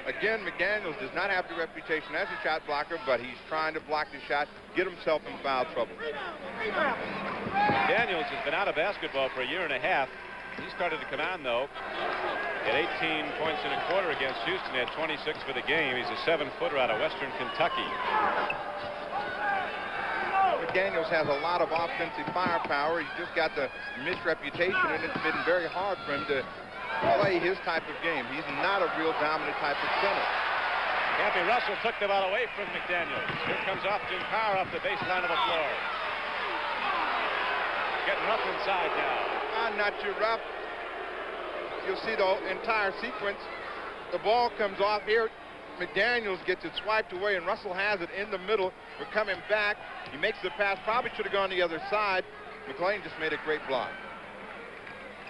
Again, McDaniels does not have the reputation as a shot blocker, but he's trying to block the shot, get himself in foul trouble. McDaniels has been out of basketball for a year and a half. He started to come on, though. At 18 points and a quarter against Houston, at 26 for the game. He's a 7-footer out of Western Kentucky. McDaniels has a lot of offensive firepower. He's just got the misreputation, and it's been very hard for him to play his type of game. He's not a real dominant type of center. Campy Russell took the ball away from McDaniels. Here comes Austin Carr off the baseline of the floor. Getting rough inside now. Not too rough. You'll see the entire sequence. The ball comes off here. McDaniels gets it swiped away, and Russell has it in the middle. We're coming back. He makes the pass. Probably should have gone the other side. McLean just made a great block.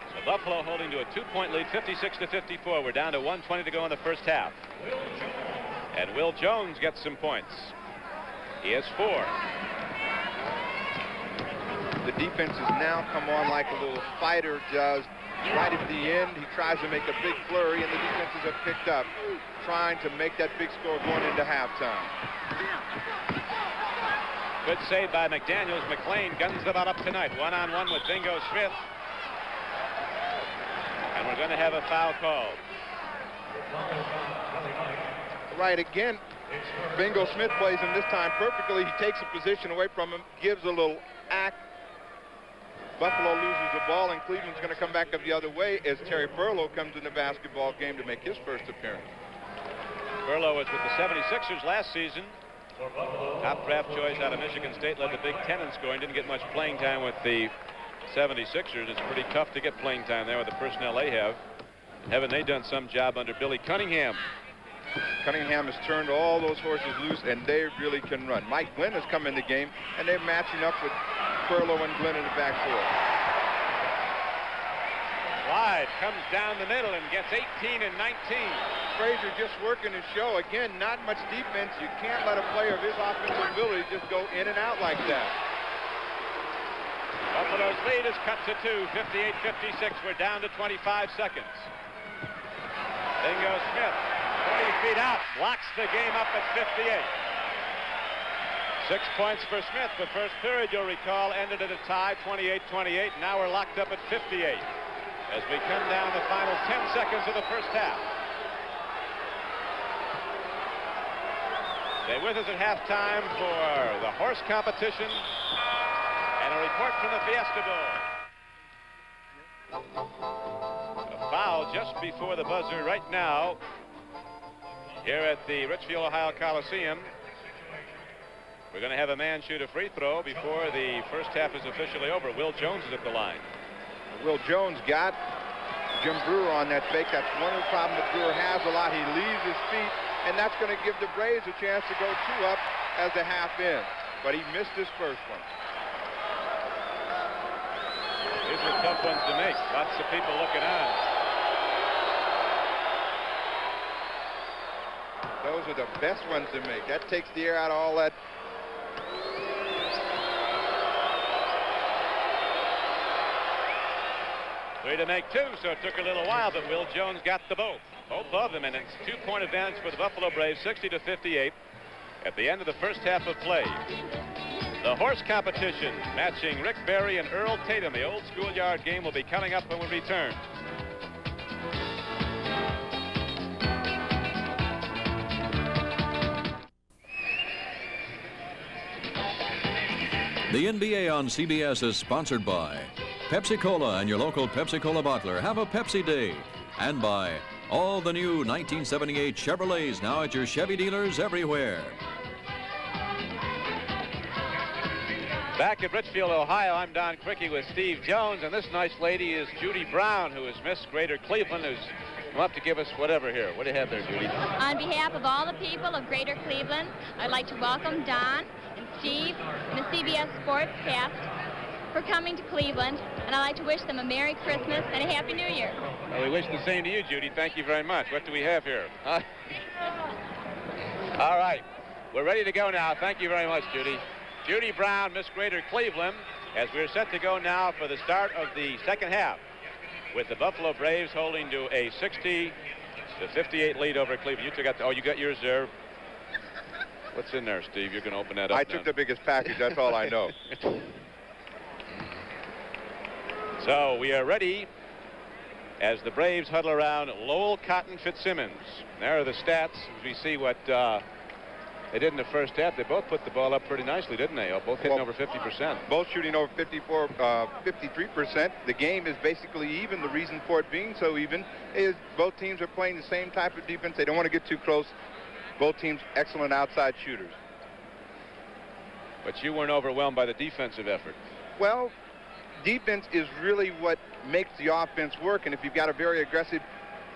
So Buffalo holding to a 2-point lead, 56-54. We're down to 1:20 to go in the first half. And Will Jones gets some points. He has 4. The defense has now come on like a little fighter does. Right at the end, he tries to make a big flurry, and the defenses have picked up, trying to make that big score going into halftime. Good save by McDaniels. McLean guns the ball up tonight. One-on-one with Bingo Smith. And we're going to have a foul called. Right, again, Bingo Smith plays him this time perfectly. He takes a position away from him, gives a little act. Buffalo loses the ball, and Cleveland's going to come back up the other way as Terry Furlow comes in the basketball game to make his first appearance. Furlow was with the 76ers last season. Top draft choice out of Michigan State, led the Big Ten in scoring. Didn't get much playing time with the 76ers. It's pretty tough to get playing time there with the personnel they have. And haven't they done some job under Billy Cunningham? Cunningham has turned all those horses loose, and they really can run. Mike Glenn has come in the game, and they're matching up with Furlow and Glenn in the backcourt. Clyde comes down the middle and gets 18 and 19. Frazier just working his show. Again, not much defense. You can't let a player of his offensive ability just go in and out like that. Buffalo's lead is cut to 2, 58-56. We're down to 25 seconds. Bingo Smith, 20 feet out, blocks the game up at 58. 6 points for Smith. The first period, you'll recall, ended at a tie, 28-28. Now we're locked up at 58 as we come down the final 10 seconds of the first half. Stay with us at halftime for the horse competition and a report from the Fiesta Bowl. A foul just before the buzzer right now here at the Richfield, Ohio Coliseum. We're going to have a man shoot a free throw before the first half is officially over. Will Jones is at the line. Will Jones got Jim Brewer on that fake. That's one of the problems that Brewer has a lot. He leaves his feet, and that's going to give the Braves a chance to go 2 up as the half ends. But he missed his first one. These are tough ones to make. Lots of people looking on. Those are the best ones to make. That takes the air out of all that. Three to make 2, so it took a little while, but Will Jones got the both of them, and it's 2-point advantage for the Buffalo Braves, 60-58 at the end of the first half of play. The horse competition matching Rick Barry and Earl Tatum. The old schoolyard game will be coming up when we return. The NBA on CBS is sponsored by Pepsi-Cola and your local Pepsi-Cola bottler. Have a Pepsi Day. And by all the new 1978 Chevrolets now at your Chevy dealers everywhere. Back at Richfield, Ohio, I'm Don Cricky with Steve Jones, and this nice lady is Judy Brown, who is Miss Greater Cleveland, who's come up to give us whatever here. What do you have there, Judy? On behalf of all the people of Greater Cleveland, I'd like to welcome Don and Steve and the CBS Sports cast for coming to Cleveland, and I'd like to wish them a Merry Christmas and a Happy New Year. Well, we wish the same to you, Judy. Thank you very much. What do we have here? All right. We're ready to go now. Thank you very much, Judy. Judy Brown, Miss Greater Cleveland, as we're set to go now for the start of the second half, with the Buffalo Braves holding to a 60-58 lead over Cleveland. You took out. Oh, you got yours there. What's in there, Steve? You're going to open that up. I took the biggest package. That's all I know. So we are ready as the Braves huddle around Lowell Cotton Fitzsimmons. There are the stats as we see what they did in the first half. They both put the ball up pretty nicely, didn't they? Both hitting over 50%. Both shooting over 53%. The game is basically even. The reason for it being so even is both teams are playing the same type of defense. They don't want to get too close. Both teams excellent outside shooters. But you weren't overwhelmed by the defensive effort. Well, defense is really what makes the offense work, and if you've got a very aggressive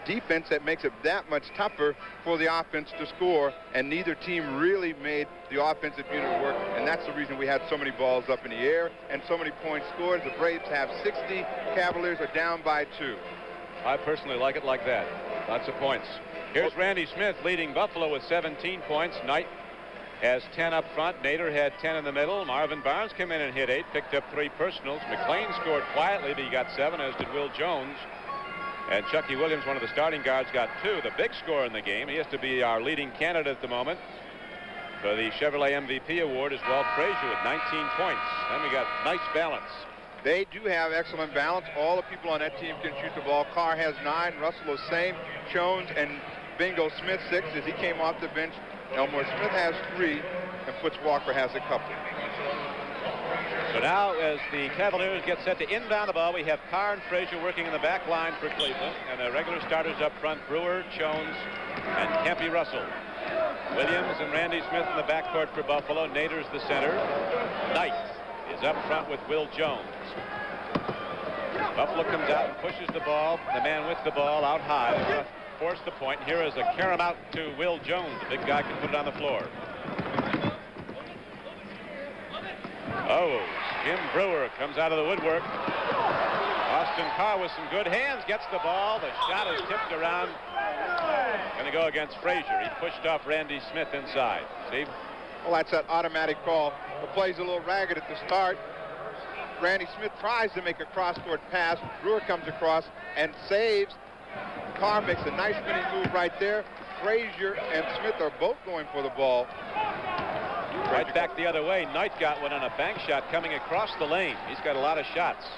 defense, that makes it that much tougher for the offense to score, and neither team really made the offensive unit work, and that's the reason we had so many balls up in the air and so many points scored. The Braves have 60. Cavaliers are down by 2. I personally like it like that. Lots of points. Here's Randy Smith leading Buffalo with 17 points. Knight has 10 up front. Nader had 10 in the middle. Marvin Barnes came in and hit 8, picked up 3 personals. McLean scored quietly, but he got 7, as did Will Jones. And Chucky Williams, one of the starting guards, got 2. The big scorer in the game, he has to be our leading candidate at the moment for the Chevrolet MVP award, is Walt Frazier with 19 points. Then we got nice balance. They do have excellent balance. All the people on that team can shoot the ball. Carr has 9, Russell the same, Jones and Bingo Smith 6 as he came off the bench. Elmore Smith has 3, and Foots Walker has a couple. So now, as the Cavaliers get set to inbound the ball, we have Carr and Frazier working in the back line for Cleveland, and the regular starters up front, Brewer, Jones, and Kempy Russell. Williams and Randy Smith in the backcourt for Buffalo. Nader's the center. Knight is up front with Will Jones. Buffalo comes out and pushes the ball. The man with the ball out high. Force the point. Here is a carom out to Will Jones. The big guy can put it on the floor. Oh, Jim Brewer comes out of the woodwork. Austin Carr with some good hands gets the ball. The shot is tipped around. Going to go against Frazier. He pushed off Randy Smith inside. See? Well, that's that automatic call. The play's a little ragged at the start. Randy Smith tries to make a cross-court pass. Brewer comes across and saves. Carr makes a nice spinning move right there. Frazier and Smith are both going for the ball. Right back the other way. Knight got one on a bank shot coming across the lane. He's got a lot of shots.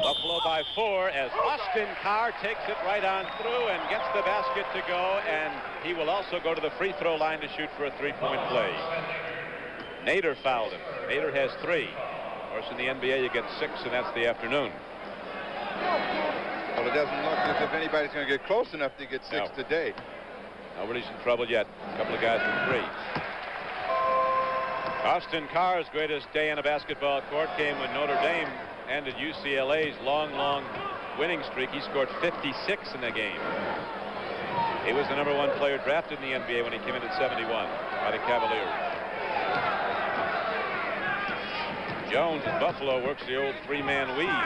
Buffalo by 4 as Austin Carr takes it right on through and gets the basket to go, and he will also go to the free throw line to shoot for a 3-point play. Nader fouled him. Nader has 3. Of course, in the NBA you get 6, and that's the afternoon. Well, it doesn't look as if anybody's going to get close enough to get 6 today. Nobody's in trouble yet. A couple of guys with 3. Austin Carr's greatest day on a basketball court came when Notre Dame ended UCLA's long winning streak. He scored 56 in the game. He was the #1 player drafted in the NBA when he came in at 71 by the Cavaliers. Jones in Buffalo works the old 3-man weave.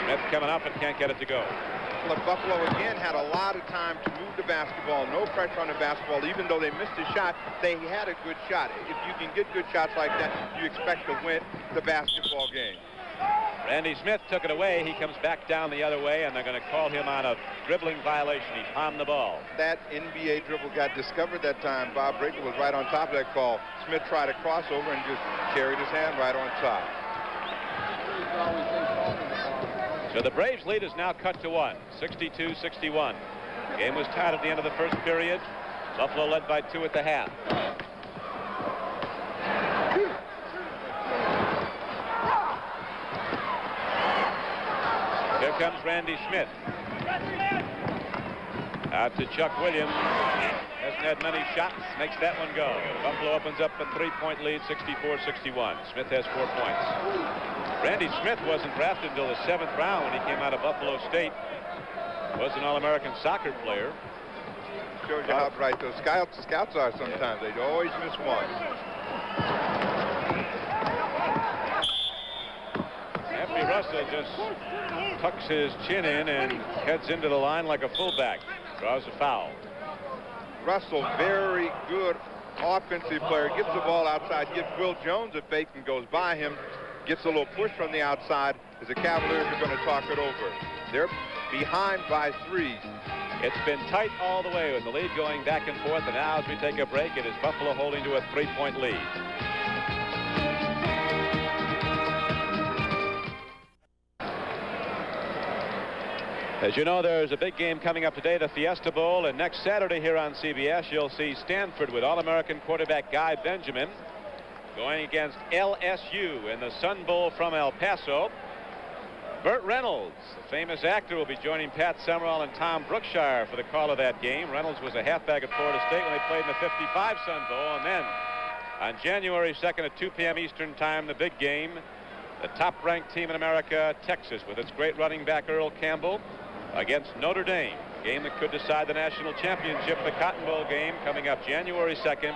Smith coming up and can't get it to go. Well, Buffalo again had a lot of time to move the basketball. No pressure on the basketball. Even though they missed a shot, they had a good shot. If you can get good shots like that, you expect to win the basketball game. Randy Smith took it away. He comes back down the other way, and they're going to call him on a dribbling violation. He palmed the ball. That NBA dribble got discovered that time. Bob Breaker was right on top of that call. Smith tried a crossover and just carried his hand right on top. So the Braves lead is now cut to 1, 62-61. Game was tied at the end of the first period. Buffalo led by 2 at the half. Here comes Randy Smith. Out to Chuck Williams. Has hasn't had many shots. Makes that one go. Buffalo opens up a 3-point lead, 64-61. Smith has 4 points. Randy Smith wasn't drafted until the 7th round when he came out of Buffalo State. Was an All-American soccer player. Shows you how bright those scouts are sometimes. They always miss one. Happy Russell just tucks his chin in and heads into the line like a fullback. Draws a foul. Russell, very good offensive player. Gets the ball outside, gives Will Jones a fake and goes by him. Gets a little push from the outside as the Cavaliers are going to talk it over. They're behind by 3. It's been tight all the way with the lead going back and forth, and now as we take a break, it is Buffalo holding to a 3-point lead. As you know, there's a big game coming up today, the Fiesta Bowl, and next Saturday here on CBS, you'll see Stanford with All-American quarterback Guy Benjamin going against LSU in the Sun Bowl from El Paso. Burt Reynolds, the famous actor, will be joining Pat Summerall and Tom Brookshire for the call of that game. Reynolds was a halfback at Florida State when they played in the '55 Sun Bowl, and then on January 2nd at 2 p.m. Eastern Time, the big game, the top-ranked team in America, Texas, with its great running back Earl Campbell, against Notre Dame, a game that could decide the national championship, the Cotton Bowl game, coming up January 2nd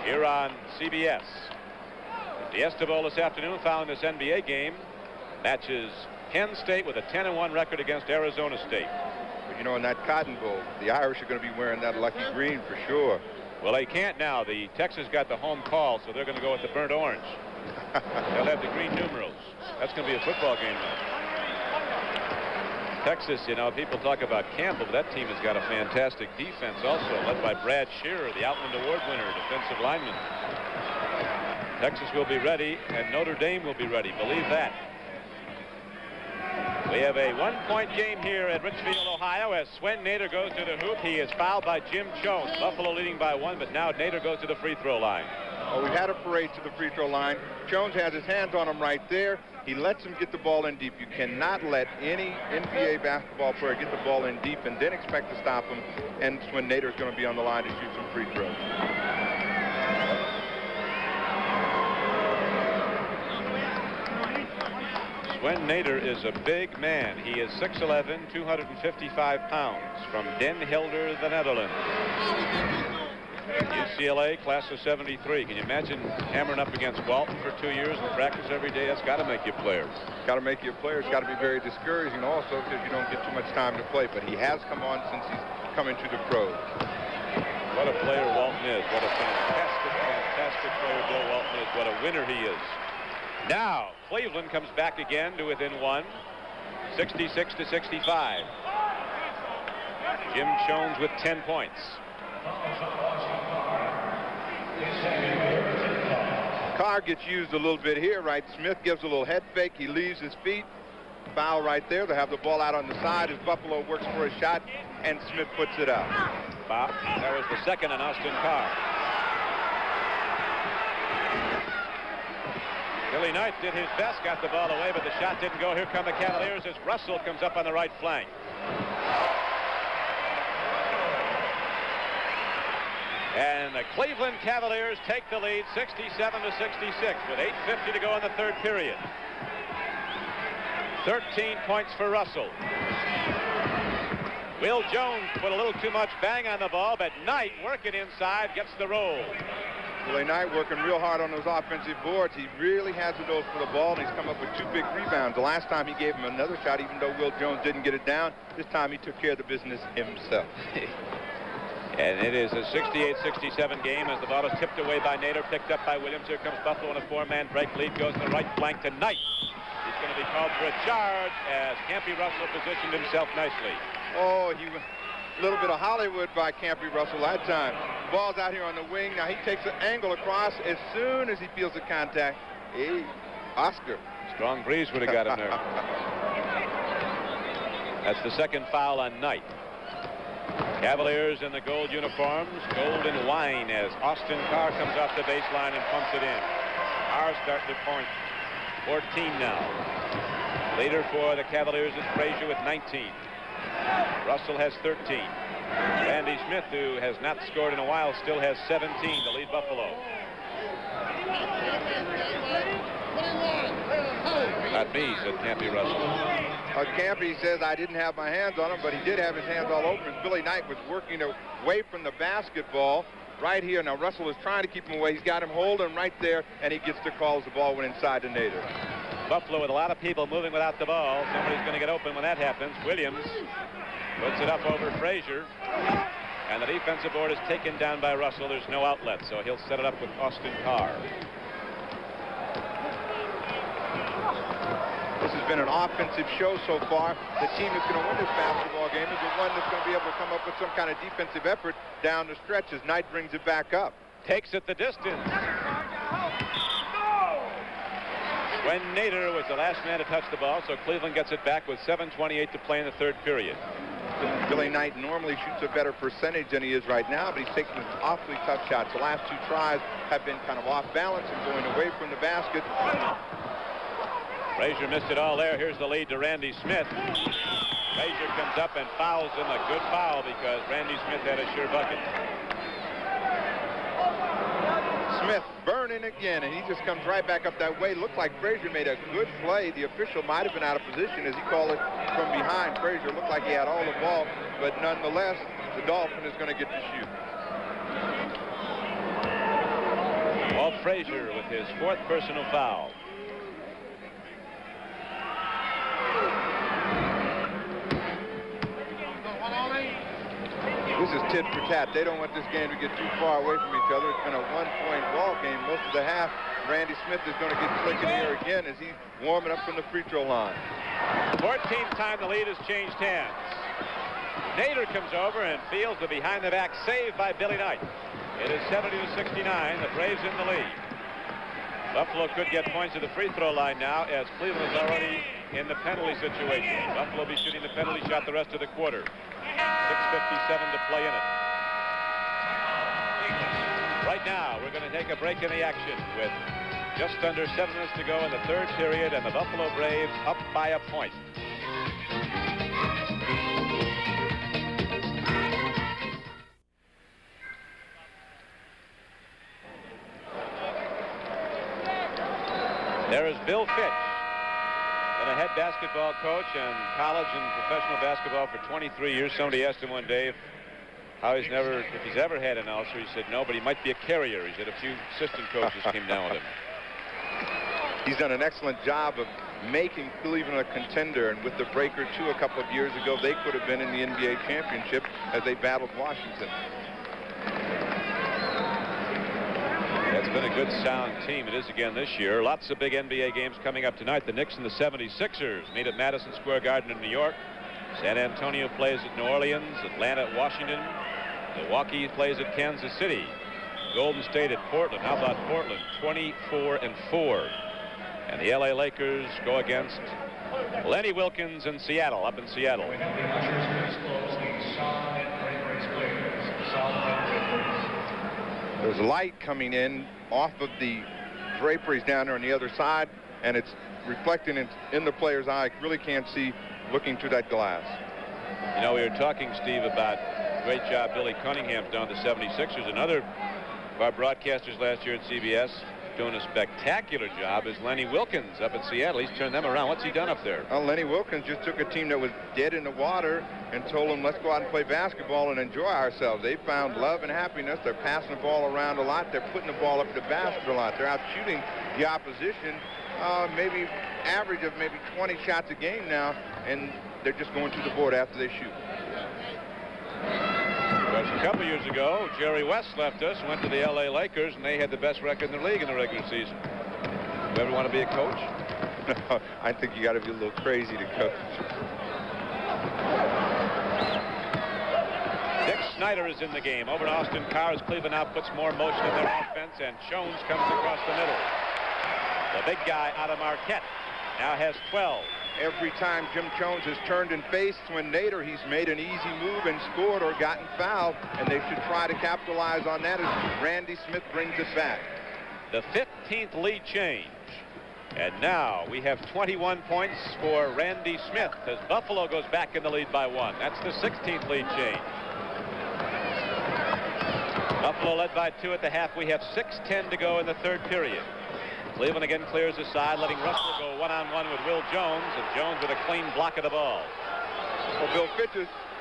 here on CBS. The Fiesta Bowl this afternoon, following this NBA game, matches Penn State with a 10-1 record against Arizona State. But you know, in that Cotton Bowl, the Irish are going to be wearing that lucky green for sure. Well, they can't now. The Texas got the home call, so they're going to go with the burnt orange. They'll have the green numerals. That's going to be a football game now. Texas, you know, people talk about Campbell, but that team has got a fantastic defense also, led by Brad Shearer, the Outland Award winner, defensive lineman. Texas will be ready, and Notre Dame will be ready. Believe that. We have a 1-point game here at Richfield, Ohio, as Swen Nader goes to the hoop. He is fouled by Jim Jones. Buffalo leading by 1, but now Nader goes to the free throw line. Oh, we've had a parade to the free throw line. Jones has his hands on him right there. He lets him get the ball in deep. You cannot let any NBA basketball player get the ball in deep and then expect to stop him. And Swen Nader is going to be on the line to shoot some free throws. Swen Nader is a big man. He is 6'11", 255 pounds, from Den Helder, the Netherlands. UCLA, class of '73. Can you imagine hammering up against Walton for 2 years and practice every day? That's got to make you a player. Got to make you a player. It's got to be very discouraging also because you don't get too much time to play. But he has come on since he's come into the pros. What a player Walton is. What a fantastic player Bill Walton is. What a winner he is. Now, Cleveland comes back again to within 1, 66-65. Jim Jones with 10 points. Carr gets used a little bit here, right? Smith gives a little head fake. He leaves his feet. Foul right there. They have the ball out on the side as Buffalo works for a shot, and Smith puts it out. Bob, that was the second on Austin Carr. Billy Knight did his best, got the ball away, but the shot didn't go. Here come the Cavaliers as Russell comes up on the right flank. And the Cleveland Cavaliers take the lead 67-66 with 8:50 to go in the third period. 13 points for Russell. Will Jones put a little too much bang on the ball, but Knight working inside gets the roll. Billy Knight working real hard on those offensive boards. He really has a nose for the ball, and he's come up with 2 big rebounds. The last time he gave him another shot, even though Will Jones didn't get it down. This time he took care of the business himself. And it is a 68-67 game as the ball is tipped away by Nader, picked up by Williams. Here comes Buffalo on a 4-man break. Lead goes to the right flank to Knight. He's going to be called for a charge as Campy Russell positioned himself nicely. Oh, he was a little bit of Hollywood by Campy Russell that time. Ball's out here on the wing. Now he takes an angle across as soon as he feels the contact. Hey, Oscar. Strong breeze would have got him there. That's the second foul on Knight. Cavaliers in the gold uniforms, gold and wine, as Austin Carr comes off the baseline and pumps it in. Carr starting to point. 14 now. Leader for the Cavaliers is Frazier with 19. Russell has 13. Randy Smith, who has not scored in a while, still has 17 to lead Buffalo. Not me, said Campy Russell. Campy says I didn't have my hands on him, but he did have his hands all over him. Billy Knight was working away from the basketball right here. Now Russell is trying to keep him away. He's got him holding right there, and he gets the call as the ball went inside to Nader. Buffalo with a lot of people moving without the ball. Somebody's going to get open when that happens. Williams puts it up over Frazier. And the defensive board is taken down by Russell. There's no outlet, so he'll set it up with Austin Carr. This has been an offensive show so far. The team that's going to win this basketball game is the one that's going to be able to come up with some kind of defensive effort down the stretch as Knight brings it back up. Takes it the distance. When Nader was the last man to touch the ball, so Cleveland gets it back with 7:28 to play in the third period. Billy Knight normally shoots a better percentage than he is right now, but he's taking awfully tough shots. The last two tries have been kind of off balance and going away from the basket. Frazier missed it all there. Here's the lead to Randy Smith. Frazier comes up and fouls him, a good foul because Randy Smith had a sure bucket. Smith burning again, and he just comes right back up that way. Looked like Frazier made a good play. The official might have been out of position as he called it from behind. Frazier looked like he had all the ball, but nonetheless, the Dolphin is going to get to shoot. Walt Frazier with his fourth personal foul. This is tit for tat. They don't want this game to get too far away from each other. It's been a one-point ball game most of the half. Randy Smith is going to get clicking here again as he's warming up from the free throw line. 14th time the lead has changed hands. Nader comes over and feels the behind-the-back save by Billy Knight. It is 70-69. The Braves in the lead. Buffalo could get points at the free throw line now as Cleveland is already in the penalty situation. Buffalo will be shooting the penalty shot the rest of the quarter. 6:57 to play in it. Right now, we're going to take a break in the action with just under 7 minutes to go in the third period, and the Buffalo Braves up by a point. There is Bill Fitch, been a head basketball coach and college and professional basketball for 23 years. Somebody asked him one day if he's ever had an ulcer. He said no, but he might be a carrier. He said a few assistant coaches came down with him. He's done an excellent job of making Cleveland a contender, and with the Breaker 2 a couple of years ago, they could have been in the NBA championship as they battled Washington. It's been a good, sound team. It is again this year. Lots of big NBA games coming up tonight. The Knicks and the 76ers meet at Madison Square Garden in New York. San Antonio plays at New Orleans. Atlanta at Washington. Milwaukee plays at Kansas City. Golden State at Portland. How about Portland? 24-4. And the LA Lakers go against Lenny Wilkins in Seattle, up in Seattle. There's light coming in off of the draperies down there on the other side, and it's reflecting in the player's eye. Really can't see looking through that glass. You know, we were talking, Steve, about great job Billy Cunningham's done to 76ers. Another of our broadcasters last year at CBS doing a spectacular job is Lenny Wilkins up in Seattle. He's turned them around. What's he done up there? Well, Lenny Wilkins just took a team that was dead in the water and told them, let's go out and play basketball and enjoy ourselves. They found love and happiness. They're passing the ball around a lot. They're putting the ball up to the basket a lot. They're out shooting the opposition, maybe average of maybe 20 shots a game now, and they're just going to the board after they shoot. A couple years ago, Jerry West left us, went to the LA Lakers, and they had the best record in the league in the regular season. You ever want to be a coach? No, I think you got to be a little crazy to coach. Dick Snyder is in the game. Over to Austin Carr as Cleveland now puts more motion in their offense, and Jones comes across the middle. The big guy out of Marquette now has 12. Every time Jim Jones has turned and faced Twin Nader, he's made an easy move and scored or gotten fouled, and they should try to capitalize on that as Randy Smith brings it back. The 15th lead change. And now we have 21 points for Randy Smith as Buffalo goes back in the lead by 1. That's the 16th lead change. Buffalo led by 2 at the half. We have 6:10 to go in the third period. Cleveland again clears the side, letting Russell go one-on-one with Will Jones, and Jones with a clean block of the ball. Well,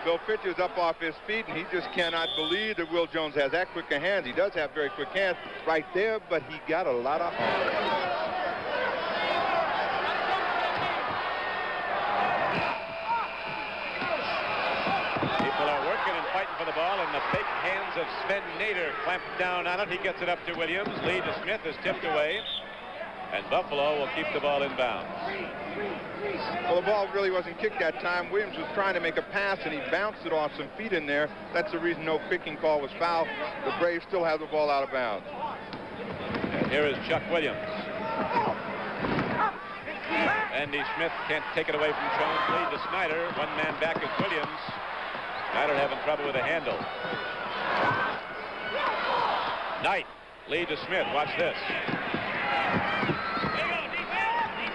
Bill Fitch is up off his feet, and he just cannot believe that Will Jones has that quick of hands. He does have very quick hands right there, but he got a lot of arms. For the ball, and the big hands of Sven Nader clamp down on it. He gets it up to Williams. Lead to Smith is tipped away, and Buffalo will keep the ball in bounds. Well, the ball really wasn't kicked that time. Williams was trying to make a pass, and he bounced it off some feet in there. That's the reason no kicking call was fouled. The Braves still have the ball out of bounds. And here is Chuck Williams. Andy Smith can't take it away from Jones. Lead to Snyder. One man back is Williams. Snyder having trouble with the handle. Knight, lead to Smith. Watch this.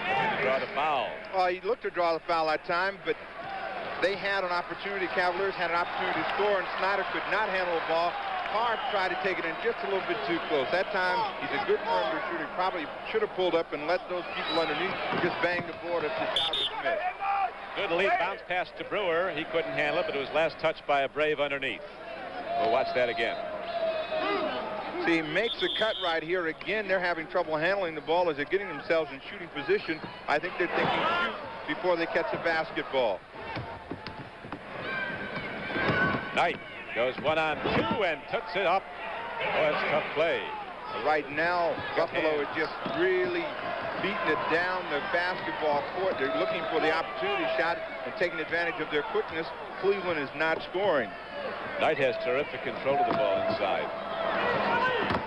Trying to draw the foul. Well, he looked to draw the foul that time, but they had an opportunity. Cavaliers had an opportunity to score, and Snyder could not handle the ball. Carr tried to take it in just a little bit too close. That time, he's a good perimeter shooter. He probably should have pulled up and let those people underneath just bang the board if the shot was missed. Good lead bounce pass to Brewer. He couldn't handle it, but it was last touched by a Brave underneath. We'll watch that again. See, he makes a cut right here. Again, they're having trouble handling the ball as they're getting themselves in shooting position. I think they're thinking shoot before they catch the basketball. Knight goes 1-on-2 and puts it up. Oh, that's a tough play. Right now, Buffalo is just really beating it down the basketball court. They're looking for the opportunity shot and taking advantage of their quickness. Cleveland is not scoring. Knight has terrific control of the ball inside.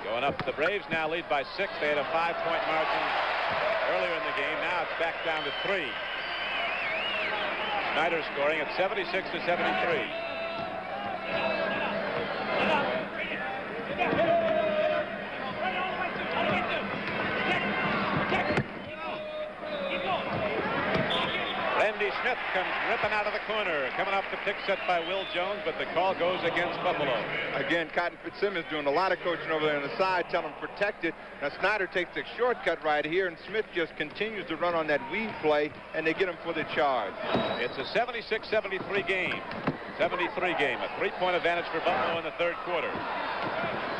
Going up, the Braves now lead by 6. They had a 5-point margin earlier in the game. Now it's back down to 3. Snyder scoring at 76-73. Randy Smith comes ripping out of the corner, coming off the pick set by Will Jones, but the call goes against Buffalo. Again, Cotton Fitzsimmons doing a lot of coaching over there on the side, telling him protect it. Now Snyder takes the shortcut right here, and Smith just continues to run on that weave play, and they get him for the charge. It's a 76-73 game. 73 game, a 3-point advantage for Buffalo in the third quarter.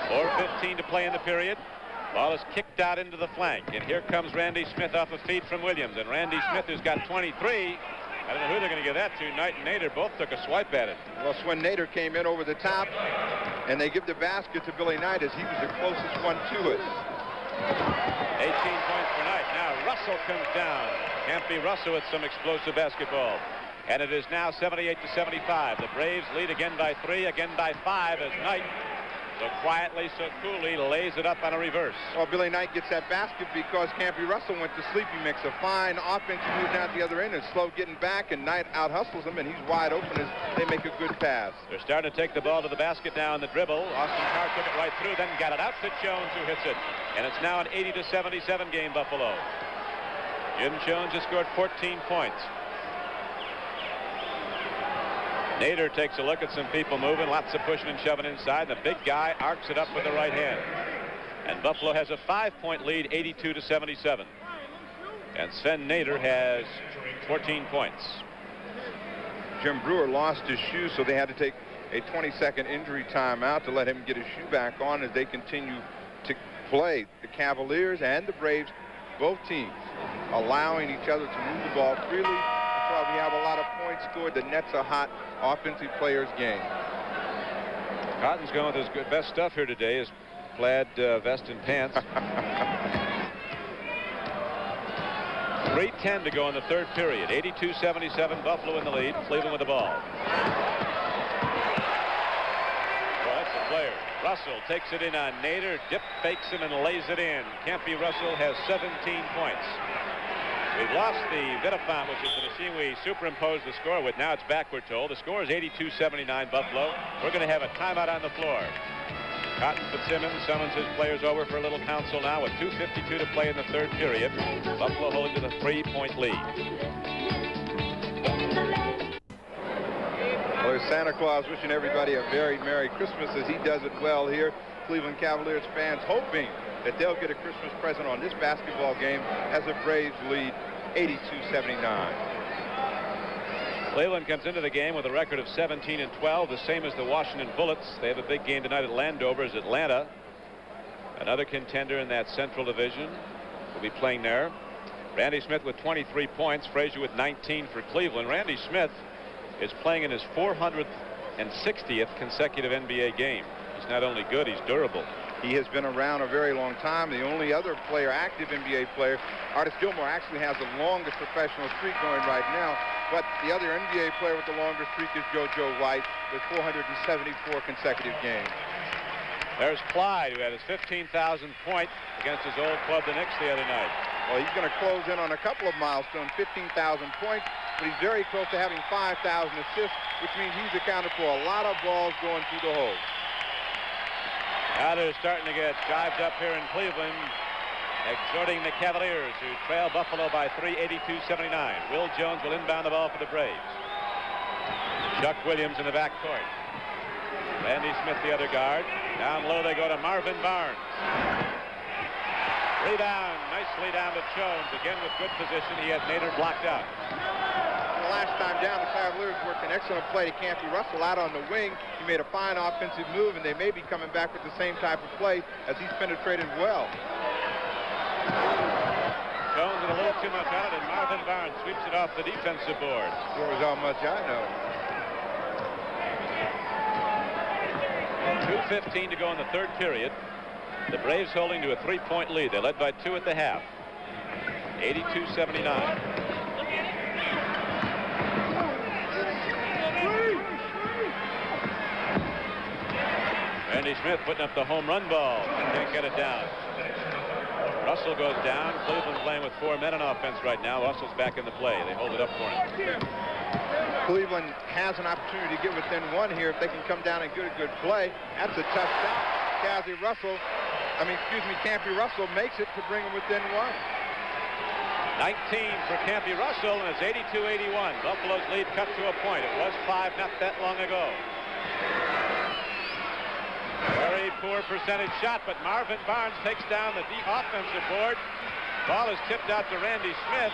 4:15 to play in the period. Ball is kicked out into the flank, and here comes Randy Smith off a feed from Williams, and Randy Smith, who's got 23. I don't know who they're going to give that to. Knight and Nader both took a swipe at it. Well, Sven Nader came in over the top, and they give the basket to Billy Knight as he was the closest one to it. 18 points for Knight. Now Russell comes down. Can't be Russell with some explosive basketball. And it is now 78-75. The Braves lead again by 3, again by 5 as Knight so quietly, so coolly lays it up on a reverse. Well, Billy Knight gets that basket because Campy Russell went to sleep. He makes a fine offensive move down the other end and slow getting back, and Knight out-hustles him, and he's wide open as they make a good pass. They're starting to take the ball to the basket now on the dribble. Austin Carr took it right through, then got it out to Jones, who hits it. And it's now an 80-77 game, Buffalo. Jim Jones has scored 14 points. Nader takes a look at some people moving, lots of pushing and shoving inside. The big guy arcs it up with the right hand. And Buffalo has a 5-point lead, 82-77. And Sven Nader has 14 points. Jim Brewer lost his shoe, so they had to take a 20-second injury timeout to let him get his shoe back on as they continue to play. The Cavaliers and the Braves, both teams, allowing each other to move the ball freely. We have a lot of points scored. The nets are hot. Offensive players game. Cotton's going with his good best stuff here today, his plaid vest and pants. 3:10 to go in the third period. 82-77, Buffalo in the lead. Cleveland with the ball. Well, that's the player. Russell takes it in on Nader, dip fakes him and lays it in. Campy Russell has 17 points. We've lost the Vidafont, which is the machine we superimposed the score with. Now it's back, we're told. The score is 82-79 Buffalo. We're going to have a timeout on the floor. Cotton Fitzsimmons summons his players over for a little council now with 2:52 to play in the third period. Buffalo holding to the 3-point lead. Well, There's Santa Claus wishing everybody a very Merry Christmas as he does it well here. Cleveland Cavaliers fans hoping that they'll get a Christmas present on this basketball game as the Braves lead 82-79. Cleveland comes into the game with a record of 17-12, the same as the Washington Bullets. They have a big game tonight at Landover as Atlanta, another contender in that Central Division, will be playing there. Randy Smith with 23 points, Frazier with 19 for Cleveland. Randy Smith is playing in his 460th consecutive NBA game. He's not only good, he's durable. He has been around a very long time. The only other player, active NBA player, Artis Gilmore, actually has the longest professional streak going right now. But the other NBA player with the longer streak is JoJo White with 474 consecutive games. There's Clyde, who had his 15,000th point against his old club, the Knicks, the other night. Well, he's going to close in on a couple of milestones, 15,000 points, but he's very close to having 5,000 assists, which means he's accounted for a lot of balls going through the hole. Now they're starting to get jived up here in Cleveland, exhorting the Cavaliers, who trail Buffalo by 3, 82-79. Will Jones will inbound the ball for the Braves. Chuck Williams in the backcourt. Randy Smith, the other guard. Down low they go to Marvin Barnes. Rebound, nicely down to Jones. Again with good position. He had Nader blocked out. The last time down, the Cavaliers worked an excellent play to Campy Russell out on the wing. He made a fine offensive move, and they may be coming back with the same type of play as he's penetrated well. Jones with a little too much on it, and Marvin Barnes sweeps it off the defensive board. Sure as how much I know. 2:15 to go in the third period. The Braves holding to a 3-point lead. They led by 2 at the half. 82-79. Randy Smith putting up the home run ball. Can't get it down. Russell goes down. Cleveland playing with 4 men on offense right now. Russell's back in the play. They hold it up for him. Cleveland has an opportunity to get within 1 here if they can come down and get a good play. That's a tough shot. Campy Russell makes it to bring him within 1. 19 for Campy Russell, and it's 82-81. Buffalo's lead cut to a point. It was 5 not that long ago. Very poor percentage shot, but Marvin Barnes takes down the deep offensive board. Ball is tipped out to Randy Smith.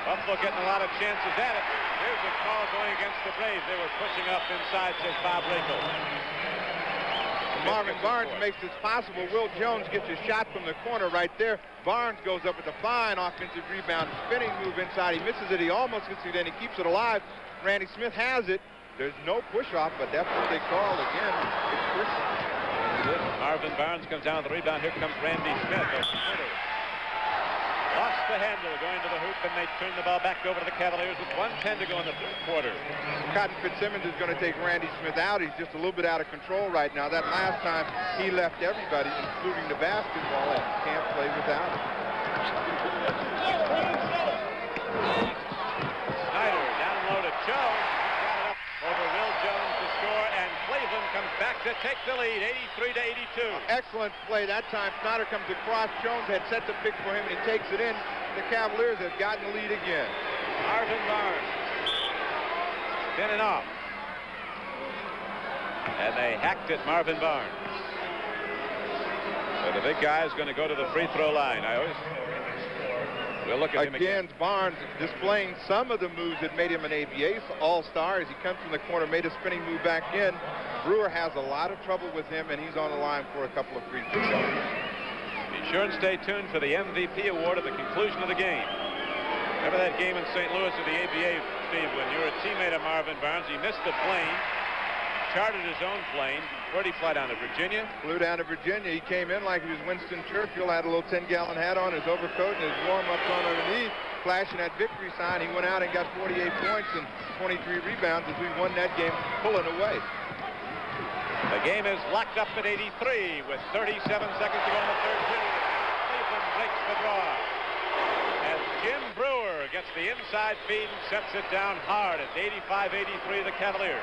Buffalo getting a lot of chances at it. Here's a call going against the Braves. They were pushing up inside, says Bob Riegel. Marvin Barnes makes this possible. Will Jones gets a shot from the corner right there. Barnes goes up with a fine offensive rebound, spinning move inside. He misses it. He almost gets it in. He keeps it alive. Randy Smith has it. There's no push-off, but that's what they call again. It's push. Marvin Barnes comes down with the rebound. Here comes Randy Smith. Lost the handle going to the hoop, and they turn the ball back over to the Cavaliers with 1:10 to go in the third quarter. Cotton Fitzsimmons is going to take Randy Smith out. He's just a little bit out of control right now. That last time he left everybody, including the basketball, and can't play without it. Snyder down low to Jones. Got it up over Will Jones to score, and Cleveland comes back to take the lead, 83-82. Excellent play that time. Snyder comes across. Jones had set the pick for him, and he takes it in. The Cavaliers have gotten the lead again. Marvin Barnes spinning off, and they hacked at Marvin Barnes. So the big guy is going to go to the free throw line. We'll look at him again. Barnes displaying some of the moves that made him an ABA all-star as he comes from the corner, made a spinning move back in. Brewer has a lot of trouble with him, and he's on the line for a couple of free throws. Be sure and stay tuned for the MVP award at the conclusion of the game. Remember that game in St. Louis with the ABA, Steve, when you were a teammate of Marvin Barnes? He missed the plane, chartered his own plane. Where'd he fly down to, Virginia? Flew down to Virginia. He came in like he was Winston Churchill, had a little 10-gallon hat on, his overcoat, and his warm-ups on underneath, flashing that victory sign. He went out and got 48 points and 23 rebounds as we won that game, pulling away. The game is locked up at 83 with 37 seconds to go in the third period. Cleveland breaks the draw as Jim Brewer gets the inside feed and sets it down hard. It's 85-83 the Cavaliers.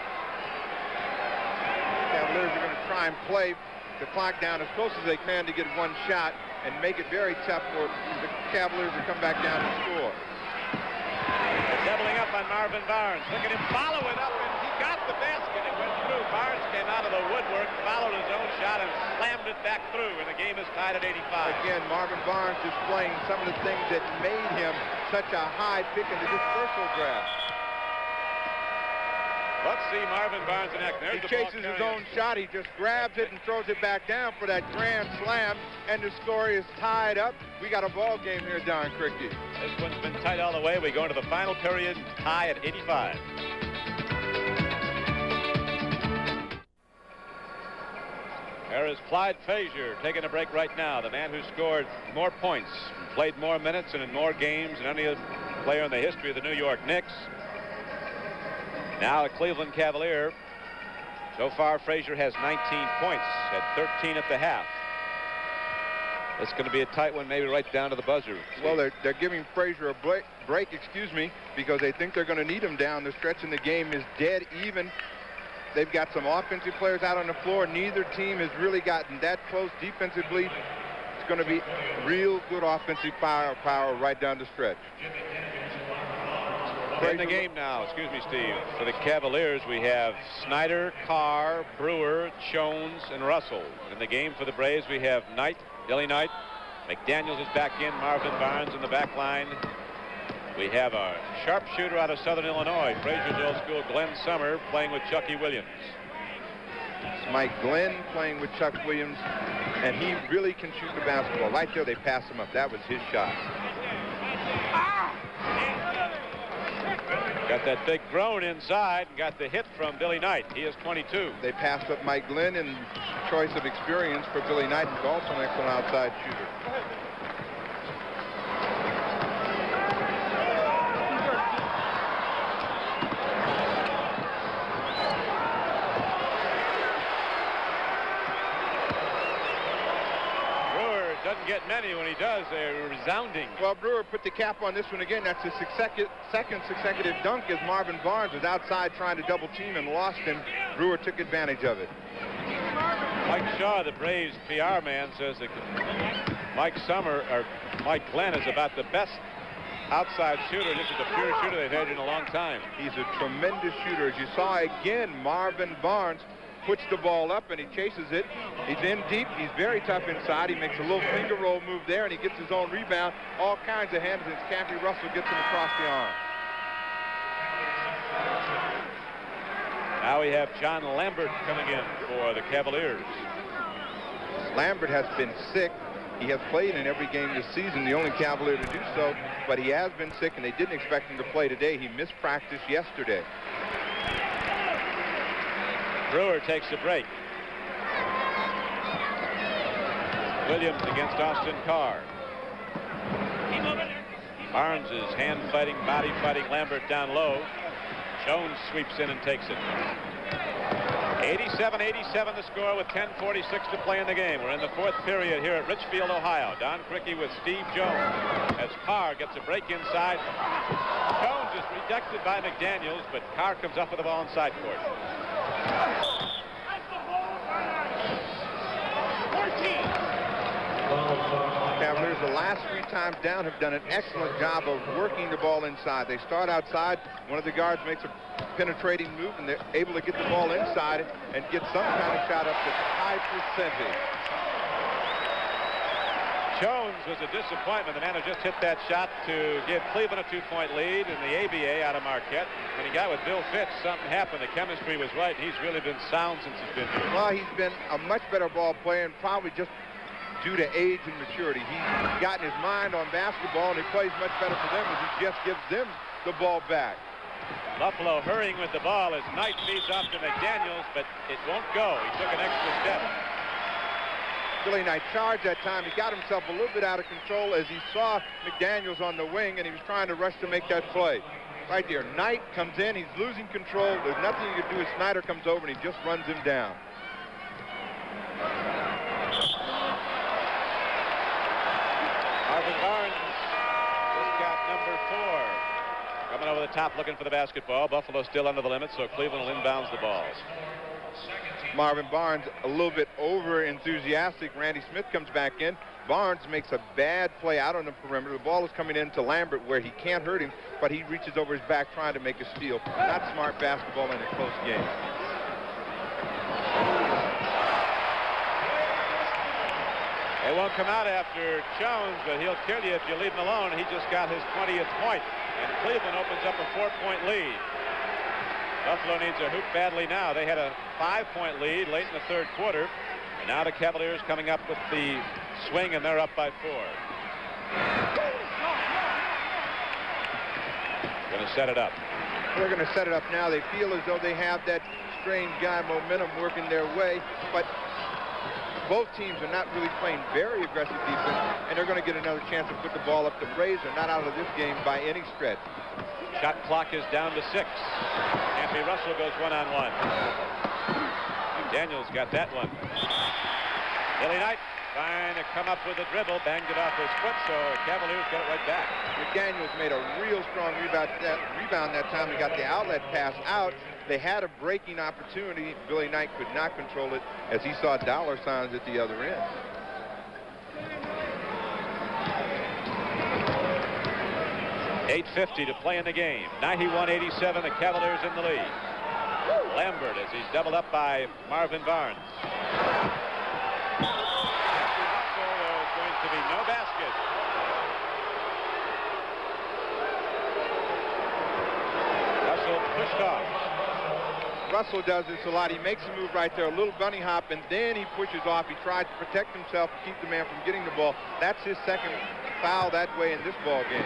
Cavaliers are going to try and play the clock down as close as they can to get one shot and make it very tough for the Cavaliers to come back down and score. They're doubling up on Marvin Barnes. Look at him follow it up, and he got the basket. It went through. Barnes came out of the woodwork, followed his own shot, and slammed it back through, and the game is tied at 85. Again, Marvin Barnes displaying some of the things that made him such a high pick in the dispersal draft. Let's see Marvin Barnes in action. He chases his own shot. He just grabs it and throws it back down for that grand slam, and the score is tied up. We got a ball game here, Don Criqui. This one's been tight all the way. We go into the final period, tie at 85. There is Clyde Frazier taking a break right now. The man who scored more points, played more minutes, and in more games than any other player in the history of the New York Knicks. Now a Cleveland Cavalier. So far, Frazier has 19 points, had 13 at the half. It's going to be a tight one, maybe right down to the buzzer. Well, they're giving Frazier a break, because they think they're going to need him down the stretch, and the game is dead even. They've got some offensive players out on the floor. Neither team has really gotten that close defensively. It's going to be real good offensive power right down the stretch. In the game now, excuse me, Steve. For the Cavaliers, we have Snyder, Carr, Brewer, Jones, and Russell. In the game for the Braves, we have Knight, Billy Knight. McDaniels is back in, Marvin Barnes in the back line. We have a sharpshooter out of Southern Illinois, Frazier's old school, Glenn Summer, playing with Chucky Williams. It's Mike Glenn playing with Chuck Williams, and he really can shoot the basketball. Right there, they pass him up. That was his shot. Got that big groan inside and got the hit from Billy Knight. He is 22. They passed up Mike Glenn, and choice of experience for Billy Knight, who's also an excellent outside shooter. Doesn't get many. When he does, they're resounding. Well, Brewer put the cap on this one again. That's his second consecutive dunk as Marvin Barnes was outside trying to double team and lost him. Brewer took advantage of it. Mike Shaw, the Braves PR man, says that Mike Glenn is about the best outside shooter. This is the purest shooter they've had in a long time. He's a tremendous shooter. As you saw again, Marvin Barnes puts the ball up and he chases it. He's in deep. He's very tough inside. He makes a little finger roll move there, and he gets his own rebound. All kinds of hands, and Campy Russell gets him across the arm. Now we have John Lambert coming in for the Cavaliers. Lambert has been sick. He has played in every game this season, the only Cavalier to do so, but he has been sick, and they didn't expect him to play today. He missed practice yesterday. Brewer takes a break. Williams against Austin Carr. Barnes is hand-fighting, body-fighting Lambert down low. Jones sweeps in and takes it. 87-87 the score with 10:46 to play in the game. We're in the fourth period here at Richfield, Ohio. Don Criqui with Steve Jones as Carr gets a break inside. Jones is rejected by McDaniels, but Carr comes up with the ball inside court. Cavaliers, the last 3 times down, have done an excellent job of working the ball inside. They start outside. One of the guards makes a penetrating move, and they're able to get the ball inside and get some kind of shot up to high percentage. Jones was a disappointment. The man who just hit that shot to give Cleveland a 2-point lead in the ABA out of Marquette. When he got with Bill Fitch, something happened. The chemistry was right, and he's really been sound since he's been here. Well, he's been a much better ball player, and probably just due to age and maturity. He's gotten his mind on basketball, and he plays much better for them as he just gives them the ball back. Buffalo hurrying with the ball as Knight feeds off to McDaniels, but it won't go. He took an extra step. Billy Knight charged that time. He got himself a little bit out of control as he saw McDaniels on the wing, and he was trying to rush to make that play. Right there, Knight comes in. He's losing control. There's nothing you can do as Snyder comes over, and he just runs him down. Marvin Barnes just got number 4. Coming over the top looking for the basketball. Buffalo still under the limit, so Cleveland will inbounds the balls. Marvin Barnes a little bit over enthusiastic. Randy Smith comes back in. Barnes makes a bad play out on the perimeter. The ball is coming into Lambert where he can't hurt him, but he reaches over his back trying to make a steal. Not smart basketball in a close game. They won't come out after Jones, but he'll kill you if you leave him alone. He just got his 20th point, and Cleveland opens up a 4-point lead. Buffalo needs a hoop badly now. They had a 5-point lead late in the third quarter. And now the Cavaliers coming up with the swing, and they're up by 4. Going to set it up. They're going to set it up now. They feel as though they have that strange guy momentum working their way, but both teams are not really playing very aggressive defense, and they're going to get another chance to put the ball up. The Braves are not out of this game by any stretch. Shot clock is down to 6. Campy Russell goes one-on-one. Daniels got that one. Billy Knight trying to come up with a dribble, banged it off his foot, so Cavaliers got it right back. McDaniels made a real strong rebound that time. He got the outlet pass out. They had a breaking opportunity. Billy Knight could not control it as he saw dollar signs at the other end. .850 to play in the game. 91-87, the Cavaliers in the lead. Lambert as he's doubled up by Marvin Barnes. There's going to be no basket. Russell pushed off. Russell does this a lot. He makes a move right there, a little bunny hop, and then he pushes off. He tries to protect himself to keep the man from getting the ball. That's his second foul that way in this ball game.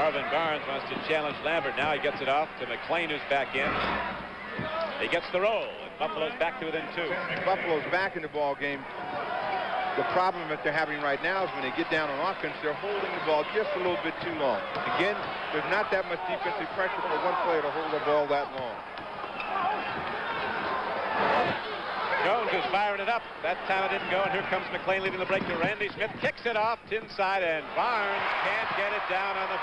Marvin Barnes wants to challenge Lambert. Now he gets it off to McClain, who's back in. He gets the roll, and Buffalo's back to within 2. Buffalo's back in the ball game. The problem that they're having right now is when they get down on offense, they're holding the ball just a little bit too long. Again, there's not that much defensive pressure for one player to hold the ball that long. Jones is firing it up. That time it didn't go, and here comes McClain leading the break to Randy Smith. Kicks it off inside, and Barnes can't get it down on the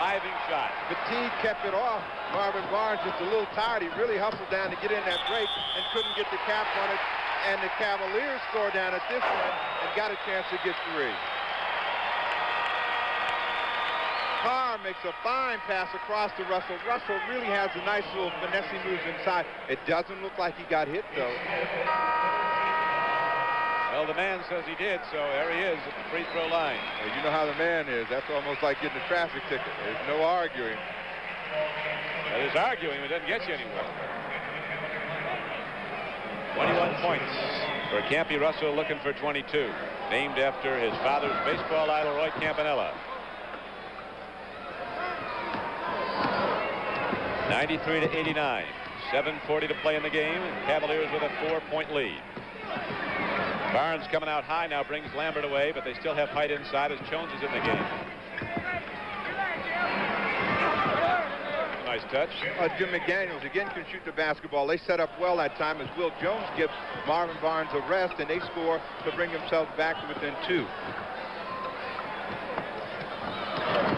driving shot. Fatigue kept it off. Marvin Barnes just a little tired. He really hustled down to get in that break and couldn't get the cap on it. And the Cavaliers score down at this one and got a chance to get 3. Carr makes a fine pass across to Russell. Russell really has a nice little finessing moves inside. It doesn't look like he got hit, though. Well, the man says he did, so there he is at the free throw line. Well, you know how the man is. That's almost like getting a traffic ticket. There's no arguing. Well, there's arguing, but it doesn't get you anywhere. 21 points for Campy Russell, looking for 22. Named after his father's baseball idol, Roy Campanella. 93-89. 7:40 to play in the game. Cavaliers with a 4-point lead. Barnes coming out high now brings Lambert away, but they still have height inside as Jones is in the game. Nice touch. Jim McDaniels again can shoot the basketball. They set up well that time as Will Jones gives Marvin Barnes a rest, and they score to bring themselves back to within 2.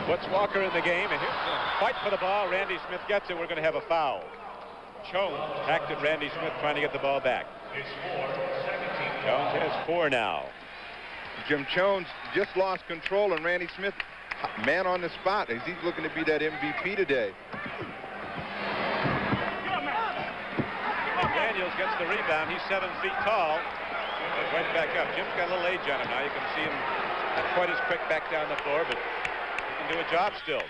Puts Walker in the game, and here's a fight for the ball. Randy Smith gets it. We're going to have a foul. Jones hacked at Randy Smith trying to get the ball back. Jones has 4 now. Jim Jones just lost control, and Randy Smith, man on the spot, as he's looking to be that MVP today. Daniels gets the rebound. He's 7 feet tall. Goes right back up. Jim's got a little age on him now. You can see him not quite as quick back down the floor, but he can do a job still.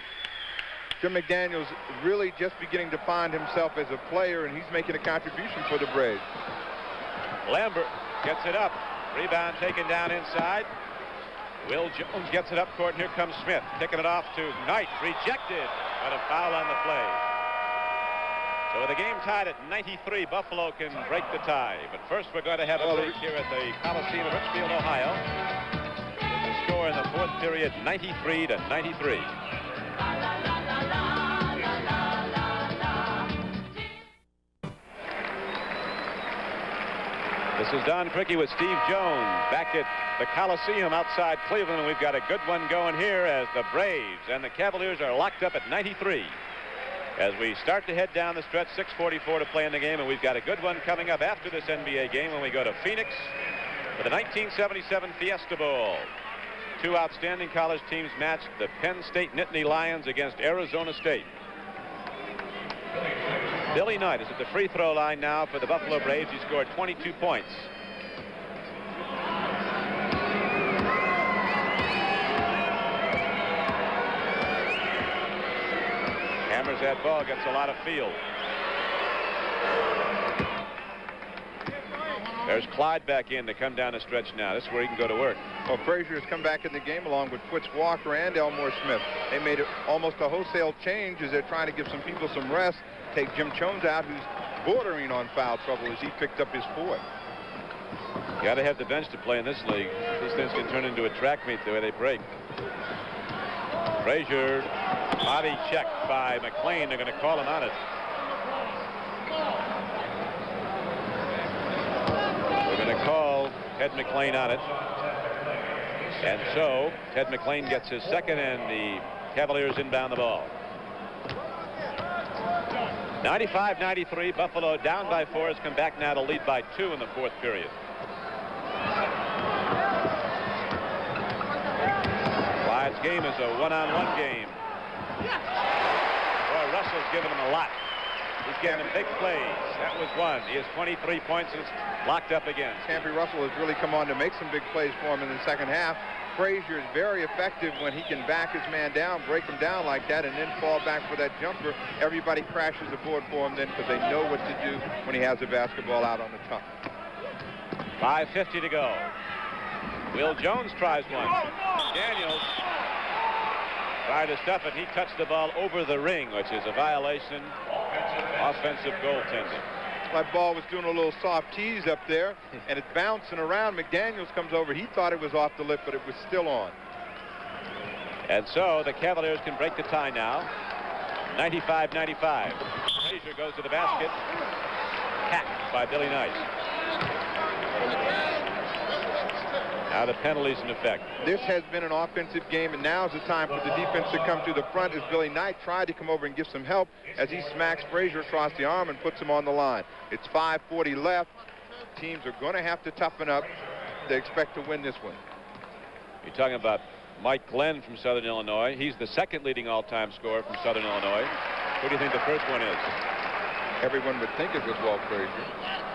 Jim McDaniels really just beginning to find himself as a player, and he's making a contribution for the Braves. Lambert gets it up. Rebound taken down inside. Will Jones gets it up court, and here comes Smith. Kicking it off to Knight. Rejected, but a foul on the play. So with the game tied at 93, Buffalo can break the tie. But first we're going to have a break here at the Coliseum of Richfield, Ohio. The score in the 4th period, 93-93. This is Don Criqui with Steve Jones back at the Coliseum outside Cleveland. We've got a good one going here as the Braves and the Cavaliers are locked up at 93. As we start to head down the stretch, 6:44 to play in the game, and we've got a good one coming up after this NBA game when we go to Phoenix for the 1977 Fiesta Bowl. Two outstanding college teams matched, the Penn State Nittany Lions against Arizona State. Billy Knight is at the free throw line now for the Buffalo Braves. He scored 22 points. Hammers that ball, gets a lot of field. There's Clyde back in to come down the stretch now. This is where he can go to work. Well, Frazier has come back in the game along with Fitz Walker and Elmore Smith. They made it almost a wholesale change as they're trying to give some people some rest. Take Jim Jones out, who's bordering on foul trouble as he picked up his fourth. You got to have the bench to play in this league. These things can turn into a track meet the way they break. Frazier, body check by McLean. They're going to call him on it. They're going to call Ted McLean on it. And so Ted McLean gets his second, and the Cavaliers inbound the ball. 95-93, Buffalo down by 4, has come back now to lead by 2 in the fourth period. Clyde's game is a one-on-one game. Boy, Russell's given him a lot. He's giving him big plays. That was one. He has 23 points and is locked up again. Campy Russell has really come on to make some big plays for him in the second half. Frazier is very effective when he can back his man down, break him down like that, and then fall back for that jumper. Everybody crashes the board for him then because they know what to do when he has the basketball out on the top. 5:50 to go. Will Jones tries one. Daniels tried to stuff it. He touched the ball over the ring, which is a violation. Offensive goaltending. That ball was doing a little soft tease up there, and it's bouncing around. McDaniels comes over. He thought it was off the lip, but it was still on. And so the Cavaliers can break the tie now. 95-95. Frazier goes to the basket. Hacked by Billy Knight. Now the penalties in effect. This has been an offensive game, and now's the time for the defense to come to the front as Billy Knight tried to come over and give some help as he smacks Frazier across the arm and puts him on the line. It's 5:40 left. Teams are going to have to toughen up. They expect to win this one. You're talking about Mike Glenn from Southern Illinois. He's the second leading all-time scorer from Southern Illinois. Who do you think the first one is? Everyone would think it was Walt Frazier.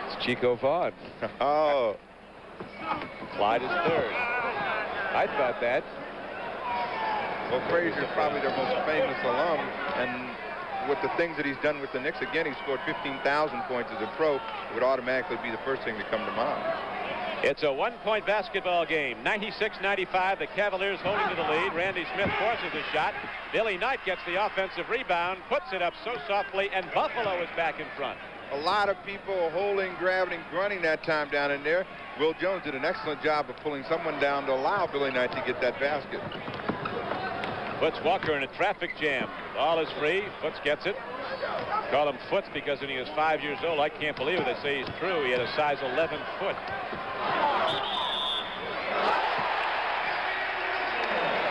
It's Chico Vaughn. Oh. Clyde is third. I thought that. Well, Frazier's probably their most famous alum, and with the things that he's done with the Knicks, again, he scored 15,000 points as a pro. It would automatically be the first thing to come to mind. It's a one-point basketball game. 96-95. The Cavaliers holding to the lead. Randy Smith forces a shot. Billy Knight gets the offensive rebound, puts it up so softly, and Buffalo is back in front. A lot of people holding, grabbing, and grunting that time down in there. Will Jones did an excellent job of pulling someone down to allow Billy Knight to get that basket. Fitz Walker in a traffic jam. Ball is free. Fitz gets it. Call him Fitz because when he was 5 years old, I can't believe it. They say he's true. He had a size 11 foot.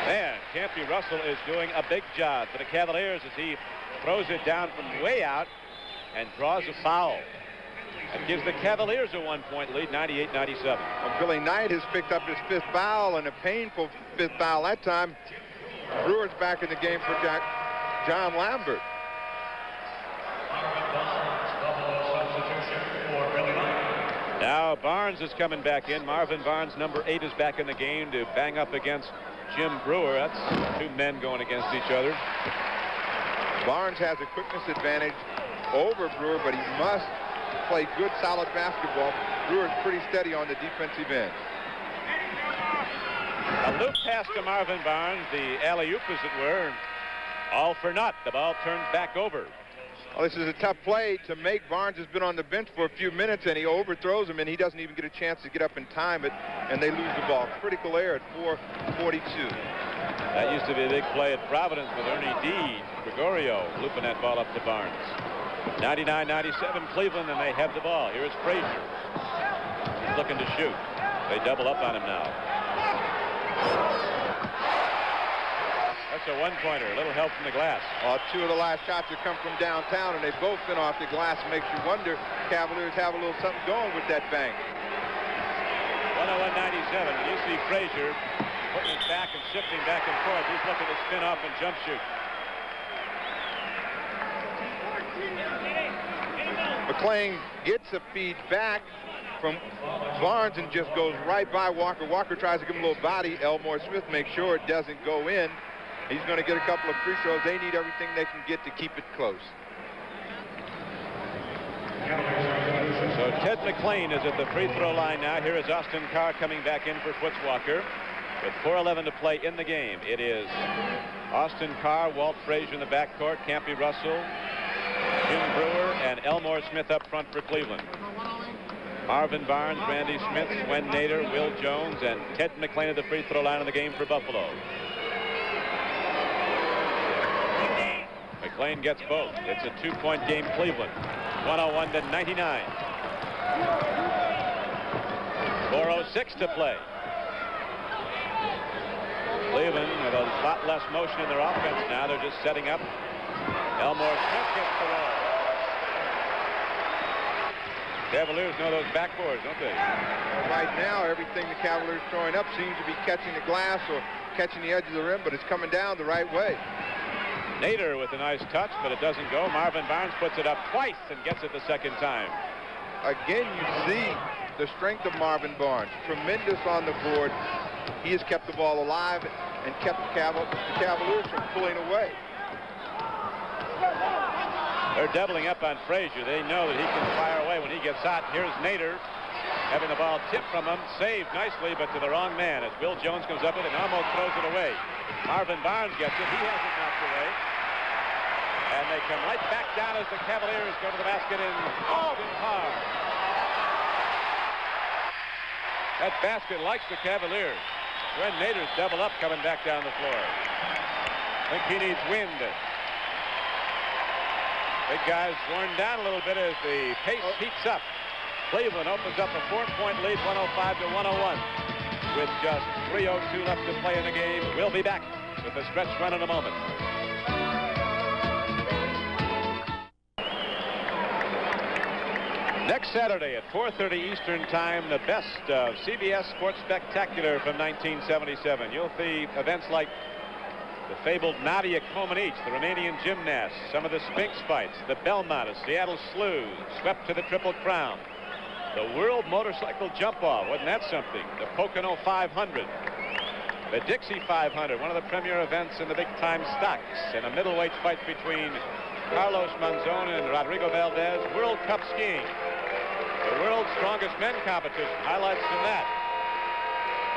Man, Campy Russell is doing a big job for the Cavaliers as he throws it down from way out and draws a foul. And gives the Cavaliers a one-point lead, 98-97. Well, Billy Knight has picked up his fifth foul, and a painful fifth foul that time. Brewer's back in the game for John Lambert. Now Barnes is coming back in. Marvin Barnes, number 8, is back in the game to bang up against Jim Brewer. That's two men going against each other. Barnes has a quickness advantage over Brewer, but he must play good, solid basketball. Brewer's pretty steady on the defensive end. A loop pass to Marvin Barnes, the alley-oop, as it were. All for naught. The ball turns back over. Well, this is a tough play to make. Barnes has been on the bench for a few minutes, and he overthrows him, and he doesn't even get a chance to get up and time it, and they lose the ball. Critical error at 4:42. That used to be a big play at Providence with Ernie D. Gregorio looping that ball up to Barnes. 99-97 Cleveland, and they have the ball. Here's Frazier. He's looking to shoot. They double up on him now. A That's a one-pointer. A little help from the glass. 2 of the last shots have come from downtown, and they both been off the glass. Makes you wonder, Cavaliers have a little something going with that bank. 101-97. When you see Frazier putting his back and shifting back and forth, he's looking to spin off and jump shoot. McLean gets a feed back from Barnes and just goes right by Walker. Walker tries to give him a little body. Elmore Smith makes sure it doesn't go in. He's going to get a couple of free throws. They need everything they can get to keep it close. So Ted McLean is at the free throw line now. Here is Austin Carr coming back in for Foots Walker. With 4:11 to play in the game, it is Austin Carr, Walt Frazier in the backcourt, Campy Russell, Jim Brewer, and Elmore Smith up front for Cleveland. Marvin Barnes, Randy Smith, Swen Nader, Will Jones, and Ted McLean at the free throw line of the game for Buffalo. McLean gets both. It's a 2-point game, Cleveland. 101-99. 4:06 to play. Cleveland with a lot less motion in their offense now. They're just setting up. Elmore Smith gets the ball. Cavaliers know those backboards, don't they? Well, right now, everything the Cavaliers throwing up seems to be catching the glass or catching the edge of the rim, but it's coming down the right way. Nader with a nice touch, but it doesn't go. Marvin Barnes puts it up twice and gets it the second time. Again, you see the strength of Marvin Barnes. Tremendous on the board. He has kept the ball alive and kept the Cavaliers from pulling away. They're doubling up on Frazier. They know that he can fire away when he gets hot. Here's Nader having the ball tipped from him. Saved nicely, but to the wrong man as Will Jones comes up with it and almost throws it away. Marvin Barnes gets it. He has it knocked away. And they come right back down as the Cavaliers go to the basket in Austin Carr. That basket likes the Cavaliers. Swen Nader's double up coming back down the floor. I think he needs wind. Big guy's worn down a little bit as the pace heats up. Cleveland opens up a 4-point lead, 105-101. With just 3:02 left to play in the game. We'll be back with the stretch run in a moment. Next Saturday at 4:30 Eastern Time, the best of CBS Sports Spectacular from 1977. You'll see events like the fabled Nadia Comaneci, the Romanian gymnast, some of the Sphinx fights, the Belmont of Seattle Slews, swept to the Triple Crown, the World Motorcycle Jump-Off, wasn't that something? The Pocono 500, the Dixie 500, one of the premier events in the big-time stocks, and a middleweight fight between Carlos Monzon and Rodrigo Valdez, World Cup skiing, the world's strongest men competition, highlights from that.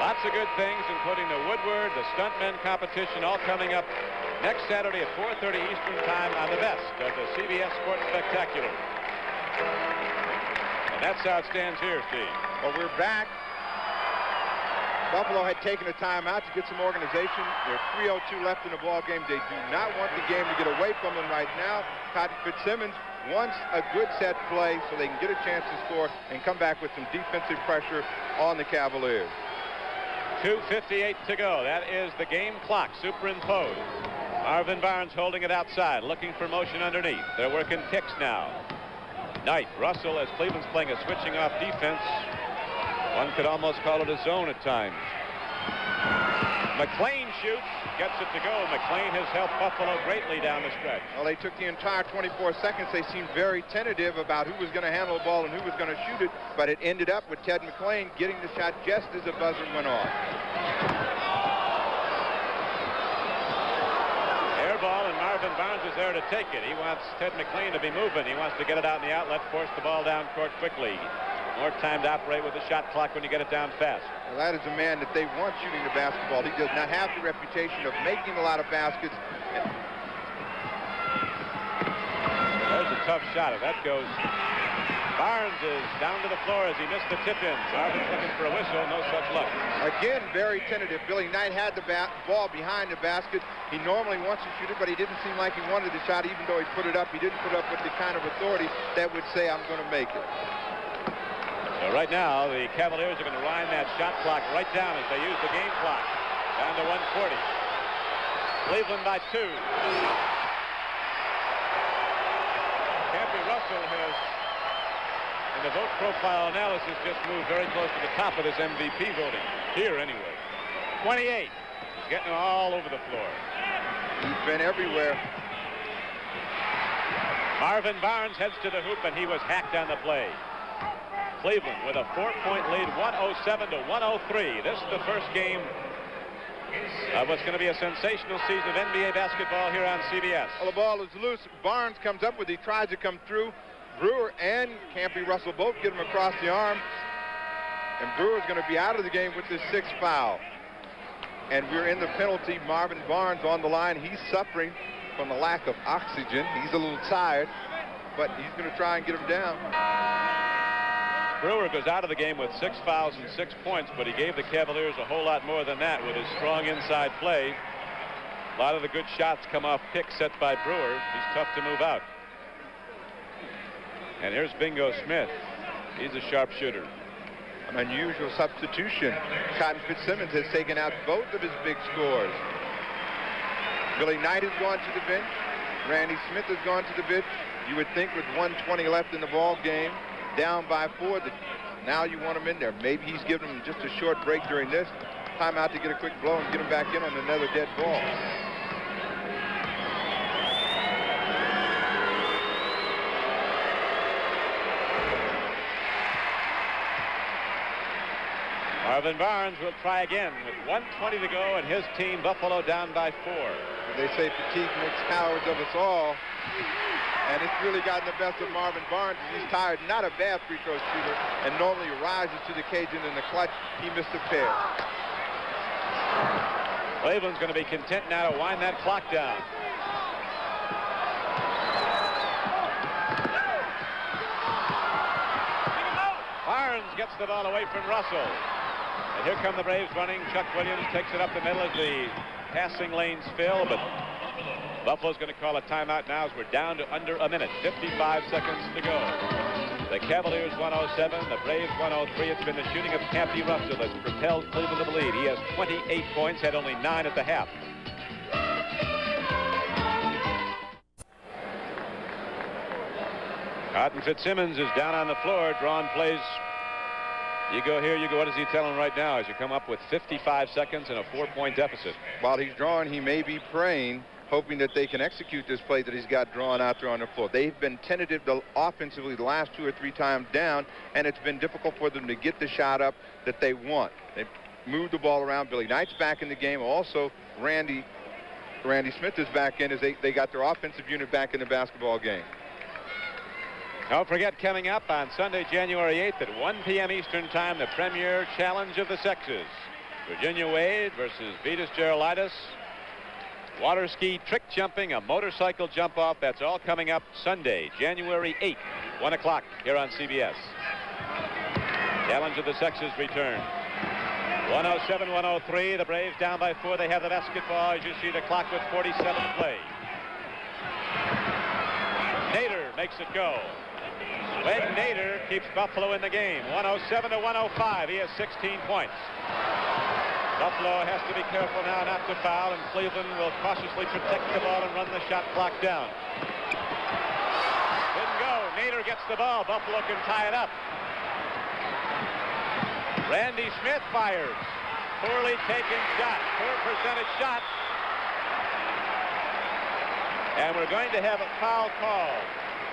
Lots of good things, including the Woodward, the stuntmen competition, all coming up next Saturday at 4:30 Eastern Time on the best of the CBS Sports Spectacular. And that's how it stands here, Steve. Well, we're back. Buffalo had taken a timeout to get some organization. There's 3:02 left in the ball game. They do not want the game to get away from them right now. Cotton Fitzsimmons wants a good set play so they can get a chance to score and come back with some defensive pressure on the Cavaliers. 2:58 to go. That is the game clock superimposed. Marvin Barnes holding it outside, looking for motion underneath. They're working kicks now. Knight, Russell, as Cleveland's playing a switching off defense. One could almost call it a zone at times. McLean shoots, gets it to go. McLean has helped Buffalo greatly down the stretch. Well, they took the entire 24 seconds. They seemed very tentative about who was going to handle the ball and who was going to shoot it, but it ended up with Ted McLean getting the shot just as the buzzer went off. Air ball, and Marvin Barnes is there to take it. He wants Ted McLean to be moving. He wants to get it out in the outlet, force the ball down court quickly. More time to operate with the shot clock when you get it down fast. Well, that is a man that they want shooting the basketball. He does not have the reputation of making a lot of baskets. There's a tough shot. If that goes, Barnes is down to the floor as he missed the tip-in. Marvin's looking for a whistle. No such luck. Again, very tentative. Billy Knight had the ball behind the basket. He normally wants to shoot it, but he didn't seem like he wanted the shot, even though he put it up. He didn't put up with the kind of authority that would say, I'm going to make it. So right now, the Cavaliers are going to wind that shot clock right down as they use the game clock. Down to 140. Cleveland by 2. Campy Russell has, in the vote profile analysis, just moved very close to the top of this MVP voting. Here, anyway. 28. He's getting all over the floor. He's been everywhere. Marvin Barnes heads to the hoop, and he was hacked on the play. Cleveland with a 4-point lead, 107 to 103. This is the first game of what's going to be a sensational season of NBA basketball here on CBS. Well, the ball is loose. Barnes comes up with it. He tries to come through. Brewer and Campy Russell both get him across the arm. And Brewer's going to be out of the game with his 6th foul. And we're in the penalty. Marvin Barnes on the line. He's suffering from the lack of oxygen. He's a little tired, but he's going to try and get him down. Brewer goes out of the game with 6 fouls and 6 points, but he gave the Cavaliers a whole lot more than that with his strong inside play. A lot of the good shots come off picks set by Brewer. He's tough to move out. And here's Bingo Smith. He's a sharpshooter. An unusual substitution. Cotton Fitzsimmons has taken out both of his big scores. Billy Knight has gone to the bench. Randy Smith has gone to the bench. You would think with 1:20 left in the ball game, down by 4, that now you want him in there. Maybe he's giving him just a short break during this timeout to get a quick blow and get him back in on another dead ball. Marvin Barnes will try again with 1:20 to go, and his team, Buffalo, down by 4. They say fatigue makes cowards of us all. And it's really gotten the best of Marvin Barnes. He's tired. Not a bad free throw shooter, and normally rises to the occasion in the clutch. He missed a pair. Cleveland's going to be content now to wind that clock down. Barnes gets the ball away from Russell. And here come the Braves running. Chuck Williams takes it up the middle as the passing lanes fill, but Buffalo's going to call a timeout now as we're down to under a minute. 55 seconds to go. The Cavaliers 107, the Braves 103. It's been the shooting of Campy Russell that's propelled Cleveland to the lead. He has 28 points, had only 9 at the half. Cotton Fitzsimmons is down on the floor, drawing plays. You go here, you go. What is he telling right now as you come up with 55 seconds and a 4-point deficit? While he's drawing, he may be praying, hoping that they can execute this play that he's got drawn out there on the floor. They've been tentative offensively the last 2 or 3 times down, and it's been difficult for them to get the shot up that they want. They've moved the ball around. Billy Knight's back in the game. Also, Randy Smith is back in as they got their offensive unit back in the basketball game. Don't forget, coming up on Sunday, January 8th at 1 p.m. Eastern Time, the premier challenge of the sexes. Virginia Wade versus Vitas Gerulaitis. Water ski trick jumping, a motorcycle jump off. That's all coming up Sunday, January 8th, 1 o'clock here on CBS. Challenge of the sexes return. 107-103. The Braves down by 4. They have the basketball as you see the clock with 47 to play. Nader makes it go. Wade Nader keeps Buffalo in the game. 107-105. He has 16 points. Buffalo has to be careful now not to foul, and Cleveland will cautiously protect the ball and run the shot clock down. Didn't go. Nader gets the ball. Buffalo can tie it up. Randy Smith fires. Poorly taken shot. Poor percentage shot. And we're going to have a foul call.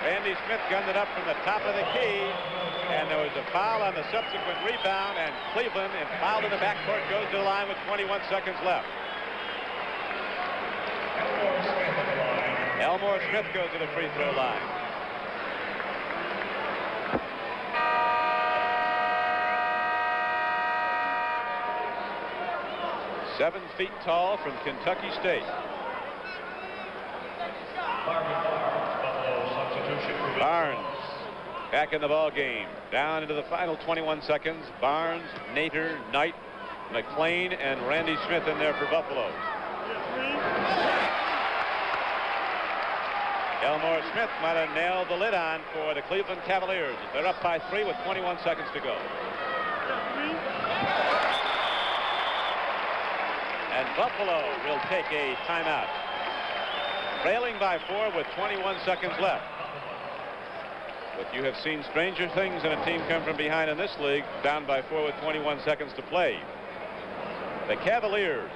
Randy Smith gunned it up from the top of the key, and there was a foul on the subsequent rebound, and Cleveland, and fouled in the backcourt, goes to the line with 21 seconds left. Elmore Smith goes to the free throw line. Seven feet tall from Kentucky State. Barnes back in the ball game. Down into the final 21 seconds. Barnes, Nader, Knight, McClain, and Randy Smith in there for Buffalo. Elmore Smith might have nailed the lid on for the Cleveland Cavaliers. They're up by 3 with 21 seconds to go. And Buffalo will take a timeout. Trailing by 4 with 21 seconds left. But you have seen stranger things in a team come from behind in this league, down by 4 with 21 seconds to play. The Cavaliers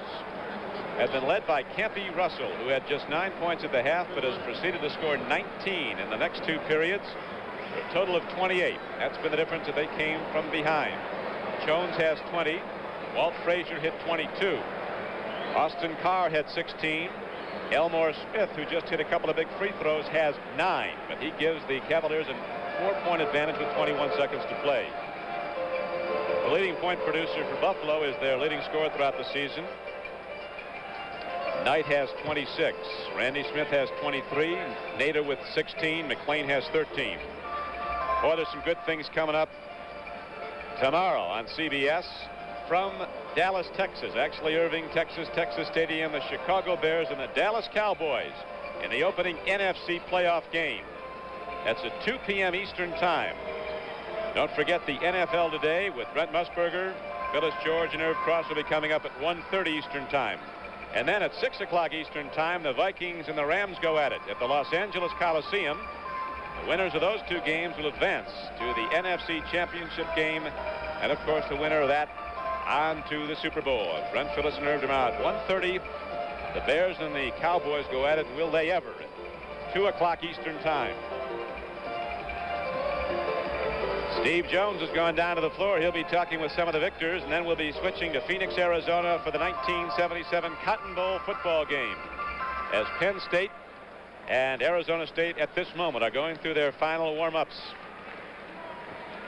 have been led by Campy Russell, who had just 9 points at the half, but has proceeded to score 19 in the next 2 periods, for a total of 28. That's been the difference that they came from behind. Jones has 20. Walt Frazier hit 22. Austin Carr had 16. Elmore Smith, who just hit a couple of big free throws, has 9, but he gives the Cavaliers a 4-point advantage with 21 seconds to play. The leading point producer for Buffalo is their leading scorer throughout the season. Knight has 26. Randy Smith has 23. Nader with 16. McLean has 13. Boy, there's some good things coming up tomorrow on CBS from Dallas, Texas. Actually, Irving, Texas Stadium, the Chicago Bears and the Dallas Cowboys in the opening NFC playoff game. That's at 2 p.m. Eastern Time. Don't forget the NFL Today with Brent Musburger, Phyllis George, and Irv Cross will be coming up at 1:30 Eastern Time. And then at 6 o'clock Eastern Time, the Vikings and the Rams go at it at the Los Angeles Coliseum. The winners of those 2 games will advance to the NFC Championship game. And, of course, the winner of that on to the Super Bowl. Brent, Phyllis, and Irv tomorrow at 1:30. The Bears and the Cowboys go at it. Will they ever? At 2 o'clock Eastern Time. Steve Jones has gone down to the floor. He'll be talking with some of the victors, and then we'll be switching to Phoenix, Arizona for the 1977 Cotton Bowl football game, as Penn State and Arizona State at this moment are going through their final warm-ups.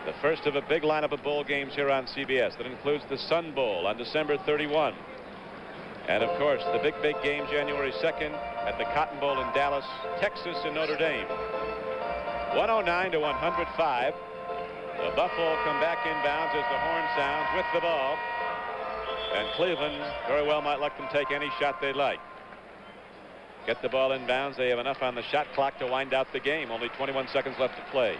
The first of a big lineup of bowl games here on CBS that includes the Sun Bowl on December 31. And, of course, the big game January 2nd at the Cotton Bowl in Dallas, Texas, and Notre Dame. 109 to 105. The Buffalo come back inbounds as the horn sounds with the ball. And Cleveland very well might let them take any shot they like. Get the ball inbounds. They have enough on the shot clock to wind out the game. Only 21 seconds left to play.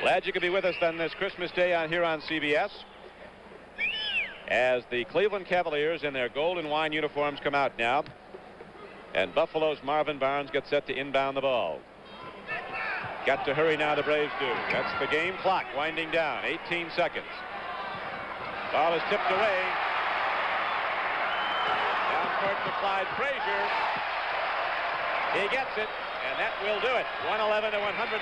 Glad you could be with us on this Christmas Day here on CBS. As the Cleveland Cavaliers in their gold and wine uniforms come out now. And Buffalo's Marvin Barnes gets set to inbound the ball. Got to hurry now, the Braves do. That's the game clock winding down. 18 seconds. Ball is tipped away. Down court to Clyde Frazier. He gets it, and that will do it. 111 to 105.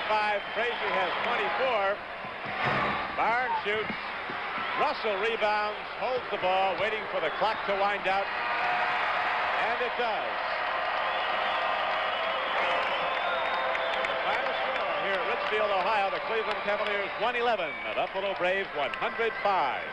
Frazier has 24. Barnes shoots. Russell rebounds, holds the ball, waiting for the clock to wind out. And it does. Here at Richfield, Ohio, the Cleveland Cavaliers 111, the Buffalo Braves 105.